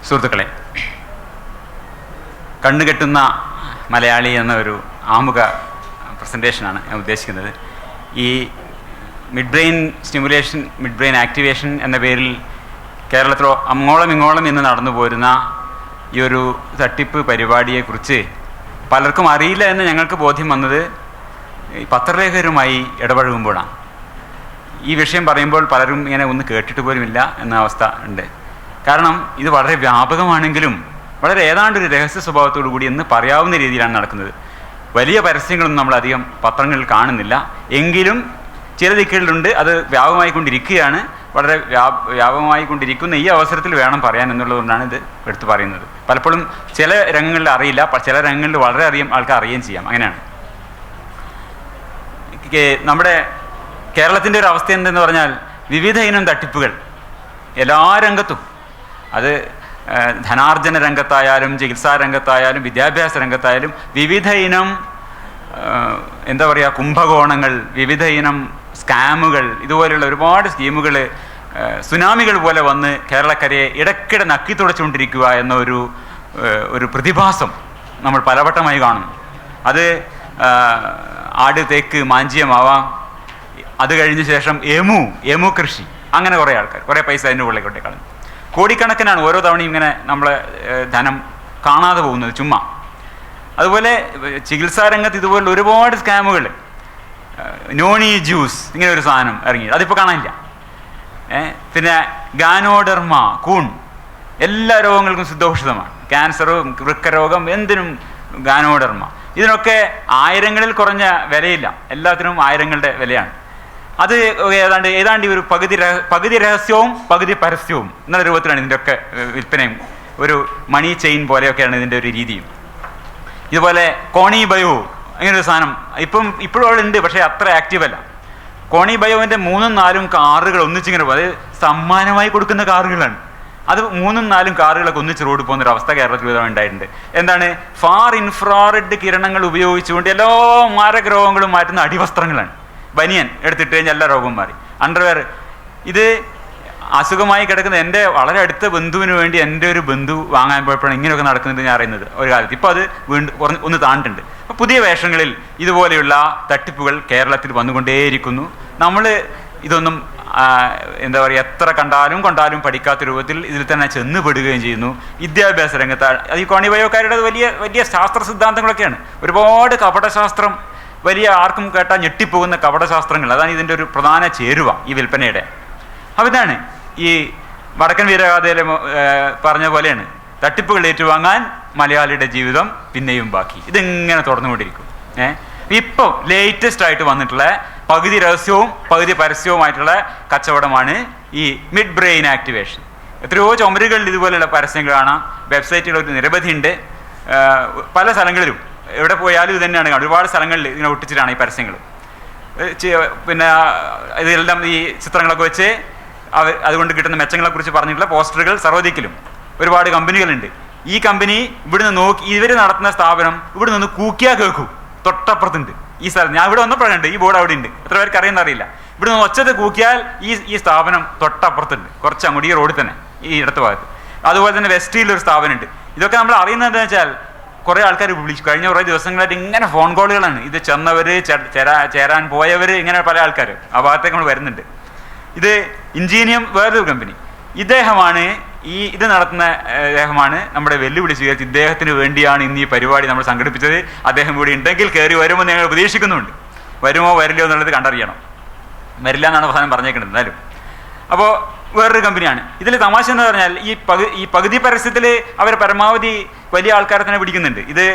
സുഹൃത്തുക്കളെ, കണ്ണുകെട്ടുന്ന മലയാളി എന്ന ഒരു ആമുഖ പ്രസൻറ്റേഷനാണ് ഞാൻ ഉദ്ദേശിക്കുന്നത്. ഈ mid brain stimulation, mid brain activation എന്ന പേരിൽ കേരളത്തിലോ അങ്ങോളം ഇങ്ങോളം ഇന്ന് നടന്നു പോരുന്ന ഈ ഒരു തട്ടിപ്പ് പരിപാടിയെക്കുറിച്ച് പലർക്കും അറിയില്ല എന്ന് ഞങ്ങൾക്ക് ബോധ്യം വന്നത് പത്രലേഖകരുമായി ഇടപഴകുമ്പോഴാണ്. ഈ വിഷയം പറയുമ്പോൾ പലരും ഇങ്ങനെ ഒന്ന് കേട്ടിട്ട് പോലുമില്ല എന്ന അവസ്ഥ ഉണ്ട്. കാരണം ഇത് വളരെ വ്യാപകമാണെങ്കിലും വളരെ ഏതാണ്ടൊരു രഹസ്യ സ്വഭാവത്തോടു കൂടി എന്ന് പറയാവുന്ന രീതിയിലാണ് നടക്കുന്നത്. വലിയ പരസ്യങ്ങളൊന്നും നമ്മളധികം പത്രങ്ങളിൽ കാണുന്നില്ല, എങ്കിലും ചില ദിക്കുകളിലുണ്ട്. അത് വ്യാപകമായിക്കൊണ്ടിരിക്കുകയാണ്. വളരെ വ്യാപകമായിക്കൊണ്ടിരിക്കുന്ന ഈ അവസരത്തിൽ വേണം പറയാൻ എന്നുള്ളതുകൊണ്ടാണ് ഇത് എടുത്തു പറയുന്നത്. പലപ്പോഴും ചില രംഗങ്ങളിൽ അറിയില്ല, ചില രംഗങ്ങളിൽ വളരെയധികം ആൾക്കാർ അറിയുകയും ചെയ്യാം. അങ്ങനെയാണ് നമ്മുടെ കേരളത്തിൻ്റെ ഒരു അവസ്ഥ എന്തെന്ന് പറഞ്ഞാൽ വിവിധ ഇനം തട്ടിപ്പുകൾ എല്ലാ രംഗത്തും, അത് ധനാർജന രംഗത്തായാലും ചികിത്സാ രംഗത്തായാലും വിദ്യാഭ്യാസ രംഗത്തായാലും വിവിധ ഇനം എന്താ പറയുക കുംഭകോണങ്ങൾ, വിവിധ ഇനം സ്കാമുകൾ, ഇതുപോലെയുള്ള ഒരുപാട് സ്കീമുകൾ സുനാമികൾ പോലെ വന്ന് കേരളക്കരയെ ഇടയ്ക്കിടെ നക്കി തുടച്ചുകൊണ്ടിരിക്കുക എന്ന ഒരു പ്രതിഭാസം നമ്മൾ പലവട്ടമായി കാണുന്നു. അത് ആട്, തേക്ക്, മാഞ്ചിയമാവാം. അത് കഴിഞ്ഞ ശേഷം എമു കൃഷി, അങ്ങനെ കുറേ ആൾക്കാർ കുറേ പൈസ അതിൻ്റെ ഉള്ളിൽ കളഞ്ഞു. കോടിക്കണക്കിനാണ് ഓരോ തവണയും ഇങ്ങനെ നമ്മളെ ധനം കാണാതെ പോകുന്നത് ചുമ്മാ. അതുപോലെ ചികിത്സാ രംഗത്ത് ഇതുപോലെ ഒരുപാട് സ്കാമുകൾ, നോണി ജ്യൂസ് ഇങ്ങനെ ഒരു സാധനം ഇറങ്ങി, അതിപ്പോൾ കാണാനില്ല. പിന്നെ ഗാനോഡർമ, കൂൺ, എല്ലാ രോഗങ്ങൾക്കും സിദ്ധൌഷധമാണ്. ക്യാൻസറും വൃക്കരോഗം എന്തിനും ഗാനോഡർമ. ഇതിനൊക്കെ ആയിരങ്ങളിൽ കുറഞ്ഞ വിലയില്ല, എല്ലാത്തിനും ആയിരങ്ങളുടെ വിലയാണ്. അത് ഏതാണ്ട് ഒരു പകുതി രഹസ്യവും പകുതി പരസ്യവും എന്നുള്ള രൂപത്തിലാണ് ഇതിൻ്റെയൊക്കെ വിൽപ്പനയും. ഒരു മണി ചെയിൻ പോലെയൊക്കെയാണ് ഇതിൻ്റെ ഒരു രീതിയും. ഇതുപോലെ കോണി ബയോ അങ്ങനൊരു സാധനം ഇപ്പോഴും അവിടെ ഉണ്ട്, പക്ഷേ അത്ര ആക്റ്റീവല്ല. കോണി ബയോവിൻ്റെ 3-4 കാറുകൾ ഒന്നിച്ചിങ്ങനെ പോകും. അത് സമ്മാനമായി കൊടുക്കുന്ന കാറുകളാണ്. അത് 3-4 കാറുകളൊക്കെ ഒന്നിച്ച് റോഡ് പോകുന്നൊരവസ്ഥ കേരളത്തിൽ ഉണ്ടായിട്ടുണ്ട്. എന്താണ്? ഫാർ ഇൻഫ്രാറെഡ് കിരണങ്ങൾ ഉപയോഗിച്ചുകൊണ്ട് എല്ലാ മാരക രോഗങ്ങളും മാറ്റുന്ന അടിവസ്ത്രങ്ങളാണ്. ബനിയൻ എടുത്തിട്ട് കഴിഞ്ഞാൽ എല്ലാ രോഗവും മാറി. അണ്ടർവെയർ, ഇത് അസുഖമായി കിടക്കുന്ന എൻ്റെ വളരെ അടുത്ത ബന്ധുവിന് വേണ്ടി എൻ്റെ ഒരു ബന്ധു വാങ്ങാൻ പോയപ്പോഴാണ് ഇങ്ങനെയൊക്കെ നടക്കുന്നത് ഞാൻ അറിയുന്നത് ഒരു കാലത്ത്. ഇപ്പോൾ അത് വീണ്ടും ഒന്ന് താണ്ടിട്ടുണ്ട്. അപ്പോൾ പുതിയ വേഷങ്ങളിൽ ഇതുപോലെയുള്ള തട്ടിപ്പുകൾ കേരളത്തിൽ വന്നുകൊണ്ടേയിരിക്കുന്നു. നമ്മൾ ഇതൊന്നും എന്താ പറയുക, എത്ര കൊണ്ടാലും പഠിക്കാത്ത രൂപത്തിൽ ഇതിൽ തന്നെ ചെന്നുപെടുകയും ചെയ്യുന്നു. വിദ്യാഭ്യാസ രംഗത്ത് അത് ഈ കോണിബയോക്കാരുടെ വലിയ വലിയ ശാസ്ത്ര സിദ്ധാന്തങ്ങളൊക്കെയാണ്. ഒരുപാട് കപടശാസ്ത്രം, വലിയ ആർക്കും കേട്ടാൽ ഞെട്ടിപ്പോകുന്ന കപടശാസ്ത്രങ്ങൾ, അതാണ് ഇതിൻ്റെ ഒരു പ്രധാന ചേരുവ ഈ വിൽപ്പനയുടെ. അപ്പോൾ ഇതാണ് ഈ വടക്കൻ വീരഗാഥയിൽ പറഞ്ഞ പോലെയാണ്, തട്ടിപ്പുകൾ ഏറ്റുവാങ്ങാൻ മലയാളിയുടെ ജീവിതം പിന്നെയും ബാക്കി. ഇതിങ്ങനെ തുടർന്നുകൊണ്ടിരിക്കും. ഇപ്പോൾ ലേറ്റസ്റ്റ് ആയിട്ട് വന്നിട്ടുള്ള പകുതി രഹസ്യവും പകുതി പരസ്യവുമായിട്ടുള്ള കച്ചവടമാണ് ഈ മിഡ് ബ്രെയിൻ ആക്ടിവേഷൻ. എത്രയോ ചുമരുകളിൽ ഇതുപോലെയുള്ള പരസ്യങ്ങൾ കാണാം. വെബ്സൈറ്റുകൾ നിരവധി ഉണ്ട്. പല സ്ഥലങ്ങളിലും എവിടെ പോയാലും ഇത് തന്നെയാണ്. ഒരുപാട് സ്ഥലങ്ങളിൽ ഇങ്ങനെ ഒട്ടിച്ചിട്ടാണ് ഈ പരസ്യങ്ങൾ. പിന്നെ ഇതെല്ലാം ഈ ചിത്രങ്ങളൊക്കെ വെച്ച് അതുകൊണ്ട് കിട്ടുന്ന മെച്ചങ്ങളെക്കുറിച്ച് പറഞ്ഞിട്ടുള്ള പോസ്റ്ററുകൾ സർവ്വദിക്കിലും. ഒരുപാട് കമ്പനികളുണ്ട്. ഈ കമ്പനി ഇവിടുന്ന് നോക്കി, ഇവർ നടത്തുന്ന സ്ഥാപനം ഇവിടെ നിന്ന് കൂക്കിയാ കേൾക്കും. തൊട്ടപ്പുറത്തുണ്ട് ഈ സ്ഥലം. ഞാൻ ഇവിടെ വന്നപ്പോഴുണ്ട്, ഈ ബോർഡ് അവിടെ ഉണ്ട്. എത്ര പേർക്ക് അറിയുന്ന അറിയില്ല. ഇവിടെ നിന്ന് ഒച്ചത് കൂക്കിയാൽ ഈ സ്ഥാപനം തൊട്ടപ്പുറത്തുണ്ട്, കുറച്ച് അങ്ങോട്ട് ഈ റോഡിൽ തന്നെ, ഈ ഇടത്ത് ഭാഗത്ത്. അതുപോലെ തന്നെ വെസ്റ്റിലൊരു സ്ഥാപനമുണ്ട്. ഇതൊക്കെ നമ്മൾ അറിയുന്നത് എന്താ വെച്ചാൽ കുറേ ആൾക്കാർ വിളിച്ചു. കഴിഞ്ഞ കുറേ ദിവസങ്ങളായിട്ട് ഇങ്ങനെ ഫോൺ കോളുകളാണ്. ഇത് ചെന്നവർ, ചേരാൻ പോയവർ, ഇങ്ങനെ പല ആൾക്കാർ ആ ഭാഗത്തേക്ക് നമ്മൾ വരുന്നുണ്ട്. ഇത് ഇൻജീനിയം വേറൊരു കമ്പനി. ഇദ്ദേഹമാണ് ഇത് നടത്തുന്ന അദ്ദേഹമാണ് നമ്മുടെ വെല്ലുവിളി സ്വീകരിച്ച് ഇദ്ദേഹത്തിന് വേണ്ടിയാണ് ഇന്ന് ഈ പരിപാടി നമ്മൾ സംഘടിപ്പിച്ചത്. അദ്ദേഹം കൂടി ഉണ്ടെങ്കിൽ കയറി വരുമെന്ന് ഞങ്ങൾ പ്രതീക്ഷിക്കുന്നുണ്ട്. വരുമോ വരില്ലയോ എന്നുള്ളത് കണ്ടറിയണം. വരില്ല എന്നാണ് അവസാനം പറഞ്ഞേക്കുന്നത്. എന്നാലും അപ്പോൾ വേറൊരു കമ്പനിയാണ്. ഇതിൽ തമാശ എന്ന് പറഞ്ഞാൽ ഈ പകുതി പരസ്യത്തിൽ അവർ പരമാവധി വലിയ ആൾക്കാരെ തന്നെ പിടിക്കുന്നുണ്ട്. ഇത്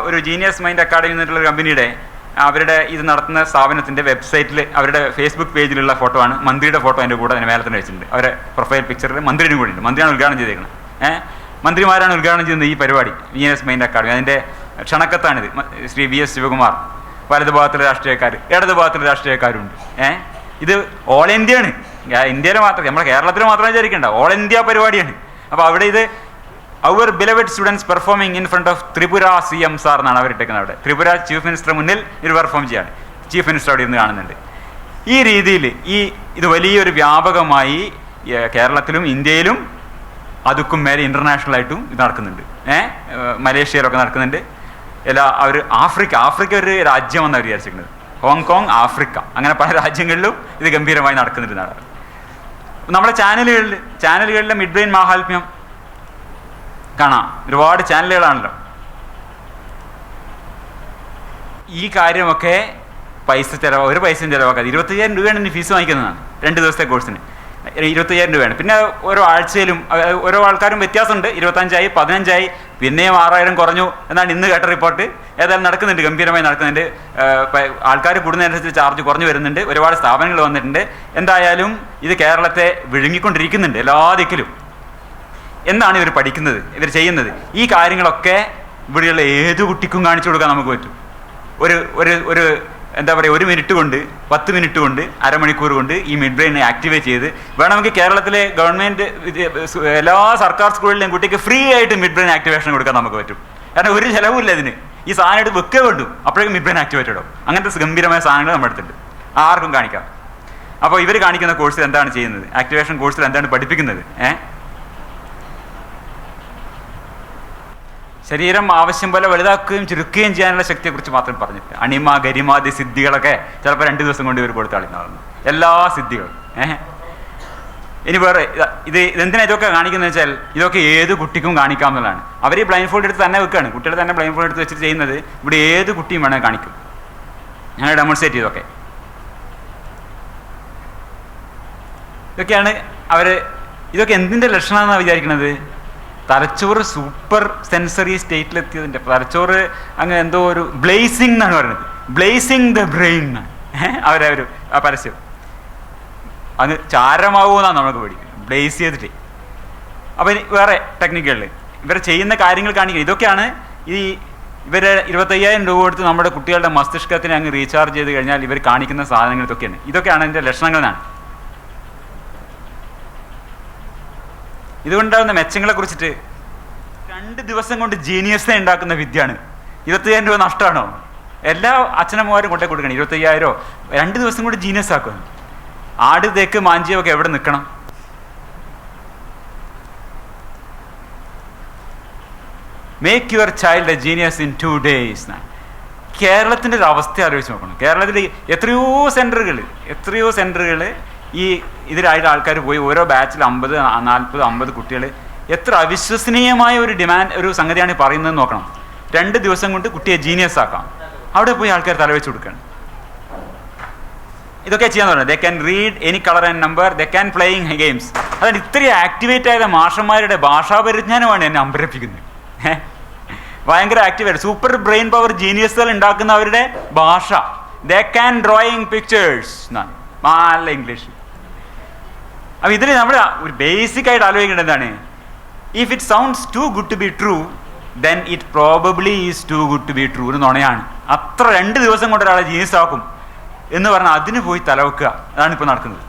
ഒരു ജീനിയസ് മൈൻഡ് അക്കാഡമി എന്നുള്ള കമ്പനിയുടെ അവരുടെ ഇത് നടത്തുന്ന സ്ഥാപനത്തിൻ്റെ വെബ്സൈറ്റിൽ അവരുടെ ഫേസ്ബുക്ക് പേജിലുള്ള ഫോട്ടോ ആണ്. മന്ത്രിയുടെ ഫോട്ടോ അതിൻ്റെ കൂടെ അതിന് മേലെ തന്നെ വെച്ചിട്ടുണ്ട്. അവരുടെ പ്രൊഫൈൽ പിക്ചറിൽ മന്ത്രിനും കൂടി ഉണ്ട്. മന്ത്രിയാണ് ഉദ്ഘാടനം ചെയ്തേക്കുന്നത്. മന്ത്രിമാരാണ് ഉദ്ഘാടനം ചെയ്യുന്നത് ഈ പരിപാടി, ജീനിയസ് മൈൻഡ് അക്കാഡമി. അതിൻ്റെ ക്ഷണക്കത്താണിത്. ശ്രീ VS ശിവകുമാർ, വലതു ഭാഗത്തുള്ള രാഷ്ട്രീയക്കാർ, ഇടതു ഭാഗത്തുള്ള രാഷ്ട്രീയക്കാരുണ്ട്. ഇത് ഓൾ ഇന്ത്യയാണ്. ഇന്ത്യയിൽ മാത്രം, നമ്മുടെ കേരളത്തിൽ മാത്രം വിചാരിക്കേണ്ട, ഓൾ ഇന്ത്യ പരിപാടിയാണ്. അപ്പോൾ അവിടെ ഇത് അവർ beloved students performing in front of Tripura CM sir എന്നാണ് അവരിട്ടേക്കുന്നത്. അവിടെ ത്രിപുര ചീഫ് മിനിസ്റ്റർ മുന്നിൽ ഇത് പെർഫോം ചെയ്യാണ്. ചീഫ് മിനിസ്റ്റർ അവിടെ ഇരുന്ന് കാണുന്നുണ്ട്. ഈ രീതിയിൽ ഇത് വലിയൊരു വ്യാപകമായി കേരളത്തിലും ഇന്ത്യയിലും അതുക്കും മേലെ ഇൻ്റർനാഷണലായിട്ടും ഇത് നടക്കുന്നുണ്ട്. മലേഷ്യയിലൊക്കെ നടക്കുന്നുണ്ട്. അവർ ആഫ്രിക്ക ഒരു രാജ്യമെന്നാണ് വിചാരിച്ചിരിക്കുന്നത്. ഹോങ്കോങ്, ആഫ്രിക്ക, അങ്ങനെ പല രാജ്യങ്ങളിലും ഇത് ഗംഭീരമായി നടക്കുന്നുണ്ടെന്നാണ്. നമ്മുടെ ചാനലുകളിലെ മിഡ് ബ്രെയിൻ മാഹാത്മ്യം കാണാം. ഒരുപാട് ചാനലുകളാണല്ലോ. ഈ കാര്യമൊക്കെ ഒരു പൈസയും ചിലവാക്കാതെ 25,000 രൂപയാണ് ഇനി ഫീസ് വാങ്ങിക്കുന്നതാണ് 2 ദിവസത്തെ കോഴ്സിന്. 25,000 രൂപയാണ്. പിന്നെ ഓരോ ആഴ്ചയിലും ഓരോ ആൾക്കാരും വ്യത്യാസമുണ്ട്. 25,000, 15,000, പിന്നെയും 6,000 കുറഞ്ഞു എന്നാണ് ഇന്ന് കേട്ട റിപ്പോർട്ട്. ഏതായാലും നടക്കുന്നുണ്ട്, ഗംഭീരമായി നടക്കുന്നുണ്ട്. ആൾക്കാർ കൂടുന്നതിനനുസരിച്ച് ചാർജ് കുറഞ്ഞു വരുന്നുണ്ട്. ഒരുപാട് സ്ഥാപനങ്ങൾ വന്നിട്ടുണ്ട്. എന്തായാലും ഇത് കേരളത്തെ വിഴുങ്ങിക്കൊണ്ടിരിക്കുന്നുണ്ട് എല്ലാ ദിക്കിലും. എന്താണ് ഇവർ പഠിക്കുന്നത്, ഇവർ ചെയ്യുന്നത്? ഈ കാര്യങ്ങളൊക്കെ ഇവിടെയുള്ള ഏതു കുട്ടിക്കും കാണിച്ചു കൊടുക്കാൻ നമുക്ക് പറ്റും. ഒരു എന്താ പറയുക, 1 മിനിറ്റ് കൊണ്ട്, 10 മിനിറ്റ് കൊണ്ട്, അരമണിക്കൂർ കൊണ്ട് ഈ മിഡ് ബ്രെയിനെ ആക്ടിവേറ്റ് ചെയ്ത് വേണമെങ്കിൽ കേരളത്തിലെ ഗവൺമെൻറ് എല്ലാ സർക്കാർ സ്കൂളിലെയും കുട്ടിക്ക് ഫ്രീ ആയിട്ട് മിഡ് ബ്രെയിൻ ആക്ടിവേഷൻ കൊടുക്കാൻ നമുക്ക് പറ്റും. കാരണം ഒരു ചിലവുമില്ല ഇതിന്. ഈ സാധനം എടുത്ത് വെക്കേ വേണ്ടു, അപ്പോഴേക്കും മിഡ് ബ്രെയിൻ ആക്ടിവേറ്റഡ് ആവും. അങ്ങനത്തെ ഗംഭീരമായ സാധനങ്ങൾ നമ്മുടെ അടുത്തുണ്ട്, ആർക്കും കാണിക്കാം. അപ്പോൾ ഇവർ കാണിക്കുന്ന കോഴ്സിൽ എന്താണ് ചെയ്യുന്നത്, ആക്ടിവേഷൻ കോഴ്സിൽ എന്താണ് പഠിപ്പിക്കുന്നത്? ശരീരം ആവശ്യം പോലെ വലുതാക്കുകയും ചുരുക്കുകയും ചെയ്യാനുള്ള ശക്തിയെക്കുറിച്ച് മാത്രം പറഞ്ഞിട്ട് അണിമ, ഗരിമാതി സിദ്ധികളൊക്കെ ചിലപ്പോൾ 2 ദിവസം കൊണ്ട് ഇവർ കൊടുത്താളിനാവുന്നു. എല്ലാ സിദ്ധികളും. ഇനി വേറെ ഇതെന്തിനാ ഇതൊക്കെ കാണിക്കുന്നത് വെച്ചാൽ, ഇതൊക്കെ ഏത് കുട്ടിക്കും കാണിക്കാവുന്നതാണ്. അവർ ഈ ബ്ലൈൻഡ് ഫോൾഡ് എടുത്ത് തന്നെ വെക്കുകയാണ്. കുട്ടികൾ തന്നെ ബ്ലൈൻഡ് ഫോൾഡ് എടുത്ത് വെച്ചിട്ട് ചെയ്യുന്നത്. ഇവിടെ ഏത് കുട്ടിയും വേണമെങ്കിൽ കാണിക്കും. ഞങ്ങൾ ഡെമോൺസ്ട്രേറ്റ് ചെയ്തൊക്കെ ഇതൊക്കെയാണ് ഇതൊക്കെ എന്തിൻ്റെ ലക്ഷണമെന്നാണ് വിചാരിക്കുന്നത്? തലച്ചോറ് സൂപ്പർ സെൻസറി സ്റ്റേറ്റിലെത്തിയതിൻ്റെ, തലച്ചോറ് അങ്ങ് എന്തോ ഒരു ബ്ലേസിംഗ് എന്നാണ് പറയുന്നത്. ബ്ലേസിംഗ് ദ ബ്രെയിൻ എന്നാണ് ആ പരസ്യം. അങ്ങ് ചാരമാവുമെന്നാണ് നമുക്ക് പഠിക്കുന്നത്, ബ്ലേസ് ചെയ്തിട്ട്. അപ്പം വേറെ ടെക്നിക്കുകളിൽ ഇവർ ചെയ്യുന്ന കാര്യങ്ങൾ കാണിക്കുക. ഇതൊക്കെയാണ് ഇവരെ 25,000 രൂപ കൊടുത്ത് നമ്മുടെ കുട്ടികളുടെ മസ്തിഷ്കത്തിനെ അങ്ങ് റീചാർജ് ചെയ്ത് കഴിഞ്ഞാൽ ഇവർ കാണിക്കുന്ന സാധനങ്ങൾ ഇതൊക്കെയാണ് ഇതിൻ്റെ ലക്ഷണങ്ങളെന്നാണ്. ഇതുകൊണ്ടാകുന്ന മെച്ചങ്ങളെ കുറിച്ചിട്ട് 2 ദിവസം കൊണ്ട് ജീനിയസിനെ ഉണ്ടാക്കുന്ന വിദ്യയാണ്. 25,000 രൂപ നഷ്ടമാണോ? എല്ലാ അച്ഛനമ്മമാരും കൊണ്ടേ കൊടുക്കണം. 25,000 2 ദിവസം കൊണ്ട് ജീനിയസ് ആക്കുന്നു. ആട്, തേക്ക്, മാഞ്ചിയൊക്കെ എവിടെ നിൽക്കണം? Make your child A genius in 2 days. കേരളത്തിൻ്റെ ഒരു അവസ്ഥ ആലോചിച്ച് നോക്കണം. കേരളത്തിൽ എത്രയോ സെൻറ്ററുകൾ ഇതിലായിട്ട് ആൾക്കാർ പോയി ഓരോ ബാച്ചിൽ 50, 40, 50 കുട്ടികൾ. എത്ര അവിശ്വസനീയമായ ഒരു സംഗതിയാണ് പറയുന്നതെന്ന് നോക്കണം. 2 ദിവസം കൊണ്ട് കുട്ടിയെ ജീനിയസ് ആക്കാം. അവിടെ പോയി ആൾക്കാർ തലവെച്ച് കൊടുക്കുകയാണ്. ഇതൊക്കെ ചെയ്യാന്ന് പറയുന്നത്. They can read any colour and number, they can playing games. അതാണ് ഇത്രയും ആക്ടിവേറ്റ് ആയ മാഷന്മാരുടെ ഭാഷാ പരിജ്ഞാനമാണ് എന്നെ അമ്പരപ്പിക്കുന്നത്. ഭയങ്കര ആക്ടിവേറ്റ് സൂപ്പർ ബ്രെയിൻ പവർ ജീനിയസുകൾ ഉണ്ടാക്കുന്ന അവരുടെ ഭാഷ. ദേ ക്യാൻ ഡ്രോയിങ് പിക്ചേഴ്സ് എന്നാണ് നല്ല ഇംഗ്ലീഷ്. അപ്പം ഇതിൽ നമ്മൾ ഒരു ബേസിക് ആയിട്ട് ആലോചിക്കേണ്ടത് എന്താണ്? If it sounds too good to be true, then it probably is too good to be true എന്ന് നുണയാണ്. അത്ര 2 ദിവസം കൊണ്ട് ഒരാളെ ജീനിയസ് ആക്കും എന്ന് പറഞ്ഞാൽ അതിന് പോയി തലവെക്കുക. അതാണ് ഇപ്പോൾ നടക്കുന്നത്.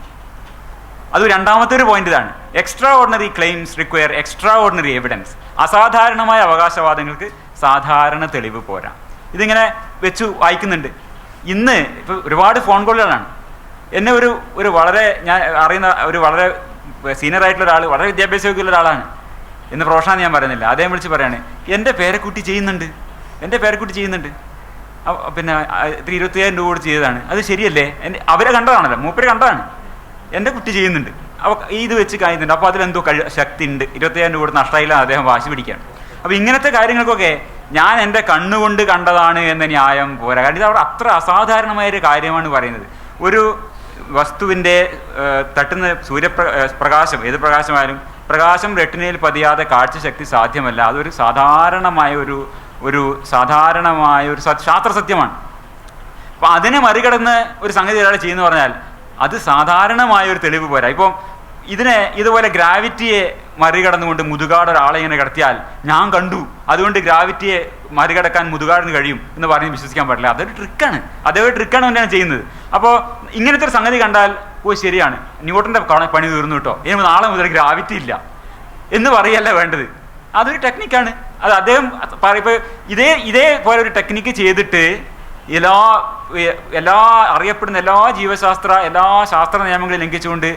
അത് രണ്ടാമത്തെ ഒരു പോയിന്റ് ഇതാണ്. Extra ordinary claims require extra ordinary evidence. അസാധാരണമായ അവകാശവാദങ്ങൾക്ക് സാധാരണ തെളിവ് പോരാ. ഇതിങ്ങനെ വെച്ച് വായിക്കുന്നുണ്ട്. ഇന്ന് ഇപ്പോൾ ഒരുപാട് ഫോൺ കോളുകളാണ്. എന്നെ ഒരു വളരെ ഞാൻ അറിയുന്ന ഒരു വളരെ സീനിയർ ആയിട്ടുള്ള ഒരാൾ, വളരെ വിദ്യാഭ്യാസ യോഗ്യമുള്ള ഒരാളാണ്. എന്ന് പ്രൊഫഷനാന്ന് ഞാൻ പറയുന്നില്ല. അദ്ദേഹം വിളിച്ച് പറയാണ്, എൻ്റെ പേരക്കുട്ടി ചെയ്യുന്നുണ്ട്. പിന്നെ 25,000 രൂപ കൊടുത്ത് ചെയ്തതാണ്. അത് ശരിയല്ലേ? അവരെ കണ്ടതാണല്ലോ, മൂപ്പര് കണ്ടതാണ്. എൻ്റെ കുട്ടി ചെയ്യുന്നുണ്ട്, അപ്പോൾ ഇത് വെച്ച് കഴിയുന്നുണ്ട്. അപ്പോൾ അതിലെന്തോ ശക്തി ഉണ്ട്. 25,000 രൂപ കൊടുത്ത് നഷ്ടമായില്ല, അദ്ദേഹം വാശി പിടിക്കുകയാണ്. അപ്പോൾ ഇങ്ങനത്തെ കാര്യങ്ങൾക്കൊക്കെ ഞാൻ എൻ്റെ കണ്ണുകൊണ്ട് കണ്ടതാണ് എന്ന ന്യായം പോരാ. കാരണം ഇത് അവിടെ അത്ര അസാധാരണമായൊരു കാര്യമാണ് പറയുന്നത്. ഒരു വസ്തുവിൻ്റെ തട്ടുന്ന സൂര്യപ്രകാശം, ഏത് പ്രകാശമായാലും പ്രകാശം റെട്ടിനയിൽ പതിയാതെ കാഴ്ചശക്തി സാധ്യമല്ല. അതൊരു സാധാരണമായ ഒരു ശാസ്ത്രസത്യമാണ്. അപ്പം അതിനെ മറികടന്ന് ഒരു സംഗതി ഒരാൾ ചെയ്യുന്നു പറഞ്ഞാൽ അത് സാധാരണമായ ഒരു തെളിവ് പോരാ. ഇപ്പം ഇതുപോലെ ഗ്രാവിറ്റിയെ മറികടന്നുകൊണ്ട് മുതുകാട് ഒരാളെ ഇങ്ങനെ കിടത്തിയാൽ ഞാൻ കണ്ടു, അതുകൊണ്ട് ഗ്രാവിറ്റിയെ മറികടക്കാൻ മുതുകാടിന് കഴിയും എന്ന് പറഞ്ഞ് വിശ്വസിക്കാൻ പാടില്ല. അതൊരു ട്രിക്കാണ്. തന്നെയാണ് ചെയ്യുന്നത്. അപ്പോൾ ഇങ്ങനത്തെ ഒരു സംഗതി കണ്ടാൽ ശരിയാണ്, ന്യൂട്ടൻ്റെ പണി തീർന്നു കേട്ടോ, ഇനി നാളെ മുതൽ ഗ്രാവിറ്റി ഇല്ല എന്ന് പറയല്ല വേണ്ടത്. അതൊരു ടെക്നിക്കാണ്. അത് അദ്ദേഹം ഇപ്പോൾ ഇതേപോലെ ഒരു ടെക്നിക്ക് ചെയ്തിട്ട് എല്ലാ അറിയപ്പെടുന്ന എല്ലാ ശാസ്ത്ര നിയമങ്ങളെയും ലംഘിച്ചുകൊണ്ട്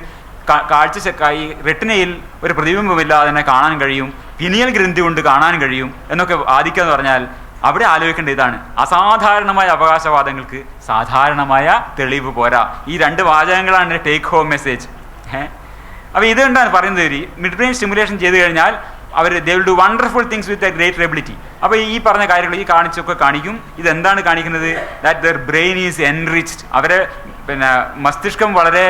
ഈ റെട്ടിനയിൽ ഒരു പ്രതിബിംബമില്ലാതെ തന്നെ കാണാൻ കഴിയും, പിനിയൽ ഗ്രന്ഥി കൊണ്ട് കാണാൻ കഴിയും എന്നൊക്കെ വാദിക്കുക എന്ന് പറഞ്ഞാൽ അവിടെ ആലോചിക്കേണ്ട ഇതാണ്, അസാധാരണമായ അവകാശവാദങ്ങൾക്ക് സാധാരണമായ തെളിവ് പോരാ. ഈ 2 വാചകങ്ങളാണ് ടേക്ക് ഹോം മെസ്സേജ്. അപ്പോൾ ഇതുകൊണ്ടാണ് പറയുന്നത്, മിഡ് ബ്രെയിൻ സ്റ്റിമുലേഷൻ ചെയ്ത് കഴിഞ്ഞാൽ they will do wonderful things with a great ability. അപ്പോൾ ഈ പറഞ്ഞ കാര്യങ്ങൾ ഈ കാണിച്ചൊക്കെ കാണിക്കും. ഇതെന്താണ് കാണിക്കുന്നത്? That there brain is enriched. അവരെ മസ്തിഷ്കം വളരെ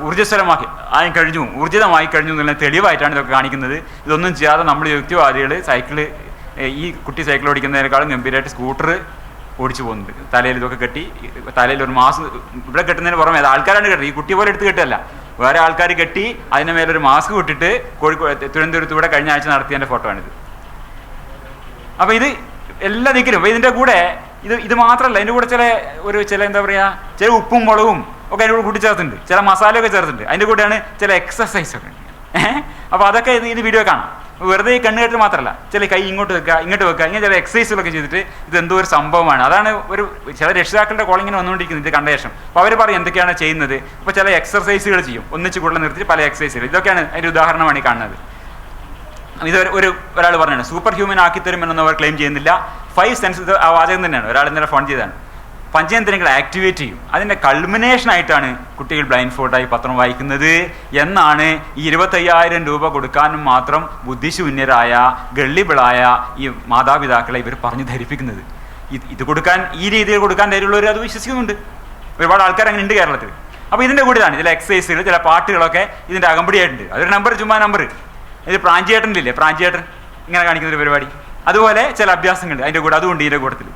ഊർജിതമായി കഴിഞ്ഞു എന്നുള്ള തെളിവായിട്ടാണ് ഇതൊക്കെ കാണിക്കുന്നത്. ഇതൊന്നും ചെയ്യാതെ നമ്മൾ യുക്തിവാദികൾ ഈ കുട്ടി സൈക്കിൾ ഓടിക്കുന്നതിനേക്കാളും ഗംഭീരമായിട്ട് സ്കൂട്ടർ ഓടിച്ചു പോകുന്നുണ്ട്. തലയിൽ ഇതൊക്കെ കെട്ടി, തലയിൽ ഒരു മാസ്ക് ഇവിടെ കെട്ടുന്നതിന് പുറമെ അത് ആൾക്കാരാണ് കെട്ടി, ഈ കുട്ടി പോലെ എടുത്ത് കെട്ടല്ല, വേറെ ആൾക്കാർ കെട്ടി അതിൻ്റെ മേലൊരു മാസ്ക് വിട്ടിട്ട് തിരുവനന്തപുരത്ത് ഇവിടെ കഴിഞ്ഞ ആഴ്ച നടത്തിയതിൻ്റെ ഫോട്ടോ ആണിത്. അപ്പോൾ ഇത് എല്ലാ ദിക്കിലും. അപ്പോൾ ഇതിൻ്റെ കൂടെ ഇത് മാത്രമല്ല, അതിൻ്റെ കൂടെ ചില എന്താ പറയുക, ചില ഉപ്പും മുളകും ഒക്കെ അതിൻ്റെ കൂടെ കൂട്ടിച്ചേർത്തിട്ടുണ്ട്, ചില മസാലയൊക്കെ ചേർത്തിട്ടുണ്ട്. അതിൻ്റെ കൂടെയാണ് ചില എക്സസൈസൊക്കെ ഉണ്ട്. അപ്പോൾ അതൊക്കെ ഇത് വീഡിയോ കാണാം. വെറുതെ ഈ കണ്ണുകെട്ട് മാത്രമല്ല, ചില കൈ ഇങ്ങോട്ട് വെക്കുക, ഇങ്ങനെ ചില എക്സസൈസുകളൊക്കെ ചെയ്തിട്ട് ഇത് എന്തോ ഒരു സംഭവമാണ്. അതാണ് ചില രക്ഷിതാക്കളുടെ കോളിങ്ങിന് വന്നുകൊണ്ടിരിക്കുന്നത് ഇത് കണ്ട ശേഷം. അപ്പോൾ അവർ പറയും എന്തൊക്കെയാണ് ചെയ്യുന്നത്. അപ്പോൾ ചില എക്സസൈസുകൾ ചെയ്യും, ഒന്നിച്ച് കൂടുതൽ നിർത്തിയിട്ട് പല എക്സസൈസുകൾ. ഇതൊക്കെയാണ് അതിൻ്റെ ഉദാഹരണമാണ് ഈ കാണുന്നത്. ഇത് ഒരാൾ പറഞ്ഞാണ് സൂപ്പർ ഹ്യൂമൻ ആക്കിത്തരുമെന്നൊന്നും അവർ ക്ലെയിം ചെയ്യുന്നില്ല. 5 സെൻസസ് ആ വാചകം തന്നെയാണ്, ഒരാൾ ഇന്നലെ ഫോൺ ചെയ്തതാണ്. പഞ്ചേന്ദ്രിയങ്ങൾ ആക്ടിവേറ്റ് ചെയ്യും. അതിൻ്റെ കൾമിനേഷനായിട്ടാണ് കുട്ടികൾ ബ്ലൈൻഡ് ഫോൾഡായി പത്രം വായിക്കുന്നത് എന്നാണ് ഈ 25,000 രൂപ കൊടുക്കാനും മാത്രം ബുദ്ധിശൂന്യരായ ഗള്ളിബിളായ ഈ മാതാപിതാക്കളെ ഇവർ പറഞ്ഞു ധരിപ്പിക്കുന്നത്. ഇത് കൊടുക്കാൻ, ഈ രീതിയിൽ കൊടുക്കാൻ ധൈര്യമുള്ളവർ അത് വിശ്വസിക്കുന്നുണ്ട്. ഒരുപാട് ആൾക്കാർ അങ്ങനെ ഉണ്ട് കേരളത്തിൽ. അപ്പോൾ ഇതിൻ്റെ കൂടെയാണ് ചില എക്സസൈസുകൾ, ചില പാട്ടുകളൊക്കെ ഇതിൻ്റെ അകമ്പടിയായിട്ടുണ്ട്. അതൊരു ചുമ്മാ നമ്പർ. ഇത് പ്രാഞ്ചിയേട്ടനില്ലേ, പ്രാഞ്ചിയേട്ടൻ ഇങ്ങനെ കാണിക്കുന്നൊരു പരിപാടി. അതുപോലെ ചില അഭ്യാസങ്ങൾ അതിൻ്റെ കൂടെ അതുകൊണ്ട് ഇതിൻ്റെ കൂട്ടത്തിൽ.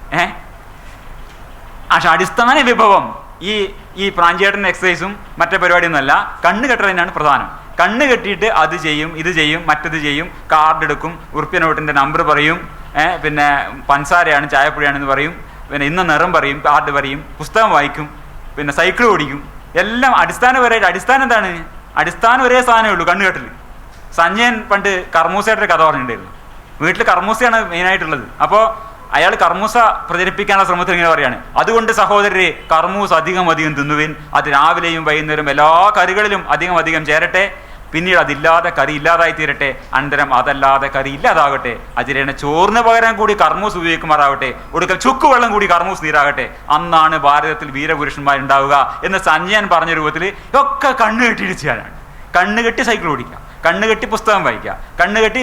പക്ഷെ അടിസ്ഥാന വിഭവം ഈ പ്രാഞ്ചിയേട്ടൻ എക്സസൈസും മറ്റേ പരിപാടിയൊന്നുമല്ല, കണ്ണ് കെട്ടൽ തന്നെയാണ് പ്രധാനം. കണ്ണ് കെട്ടിയിട്ട് അത് ചെയ്യും, ഇത് ചെയ്യും, മറ്റത് ചെയ്യും, കാർഡ് എടുക്കും, ഉറുപ്പ്യ നോട്ടിൻ്റെ നമ്പർ പറയും, പിന്നെ പഞ്ചസാരയാണ് ചായപ്പൊടിയാണെന്ന് പറയും, പിന്നെ ഇന്ന നിറം പറയും, കാർഡ് പറയും, പുസ്തകം വായിക്കും, പിന്നെ സൈക്കിൾ ഓടിക്കും. എല്ലാം അടിസ്ഥാനം എന്താണ്? അടിസ്ഥാനം ഒരേ സാധനമേ ഉള്ളൂ, കണ്ണുകെട്ടൽ. സഞ്ജയൻ പണ്ട് കർമ്മൂസയുടെ കഥ പറഞ്ഞിട്ടുണ്ടായിരുന്നു. വീട്ടിൽ കർമ്മൂസയാണ് മെയിനായിട്ടുള്ളത്. അപ്പോൾ അയാൾ കർമ്മൂസ പ്രചരിപ്പിക്കാനുള്ള ശ്രമത്തിൽ ഇങ്ങനെ പറയാണ്, അതുകൊണ്ട് സഹോദരരെ കർമ്മൂസ് അധികം തിന്നുവിൻ, അത് രാവിലെയും വൈകുന്നേരം എല്ലാ കറികളിലും അധികം ചേരട്ടെ, പിന്നീട് അതില്ലാതെ കറി ഇല്ലാതായി തീരട്ടെ, അനന്തരം അതല്ലാതെ കറി ഇല്ലാതാകട്ടെ, അതിലേണ ചോറിന് പകരം കൂടി കർമ്മൂസ് ഉപയോഗിക്കുമാറാവട്ടെ, ഒടുക്കൽ ചുക്കുവെള്ളം കൂടി കർമ്മൂസ് നീരാകട്ടെ, അന്നാണ് ഭാരതത്തിൽ വീരപുരുഷന്മാരുണ്ടാവുക എന്ന് സഞ്ജയൻ പറഞ്ഞ രൂപത്തിൽ ഒക്കെ കണ്ണുകെട്ടിയിട്ട് ചെയ്യാനാണ്. കണ്ണുകെട്ടി സൈക്കിൾ ഓടിക്കുക, കണ്ണുകെട്ടി പുസ്തകം വായിക്കുക, കണ്ണുകെട്ടി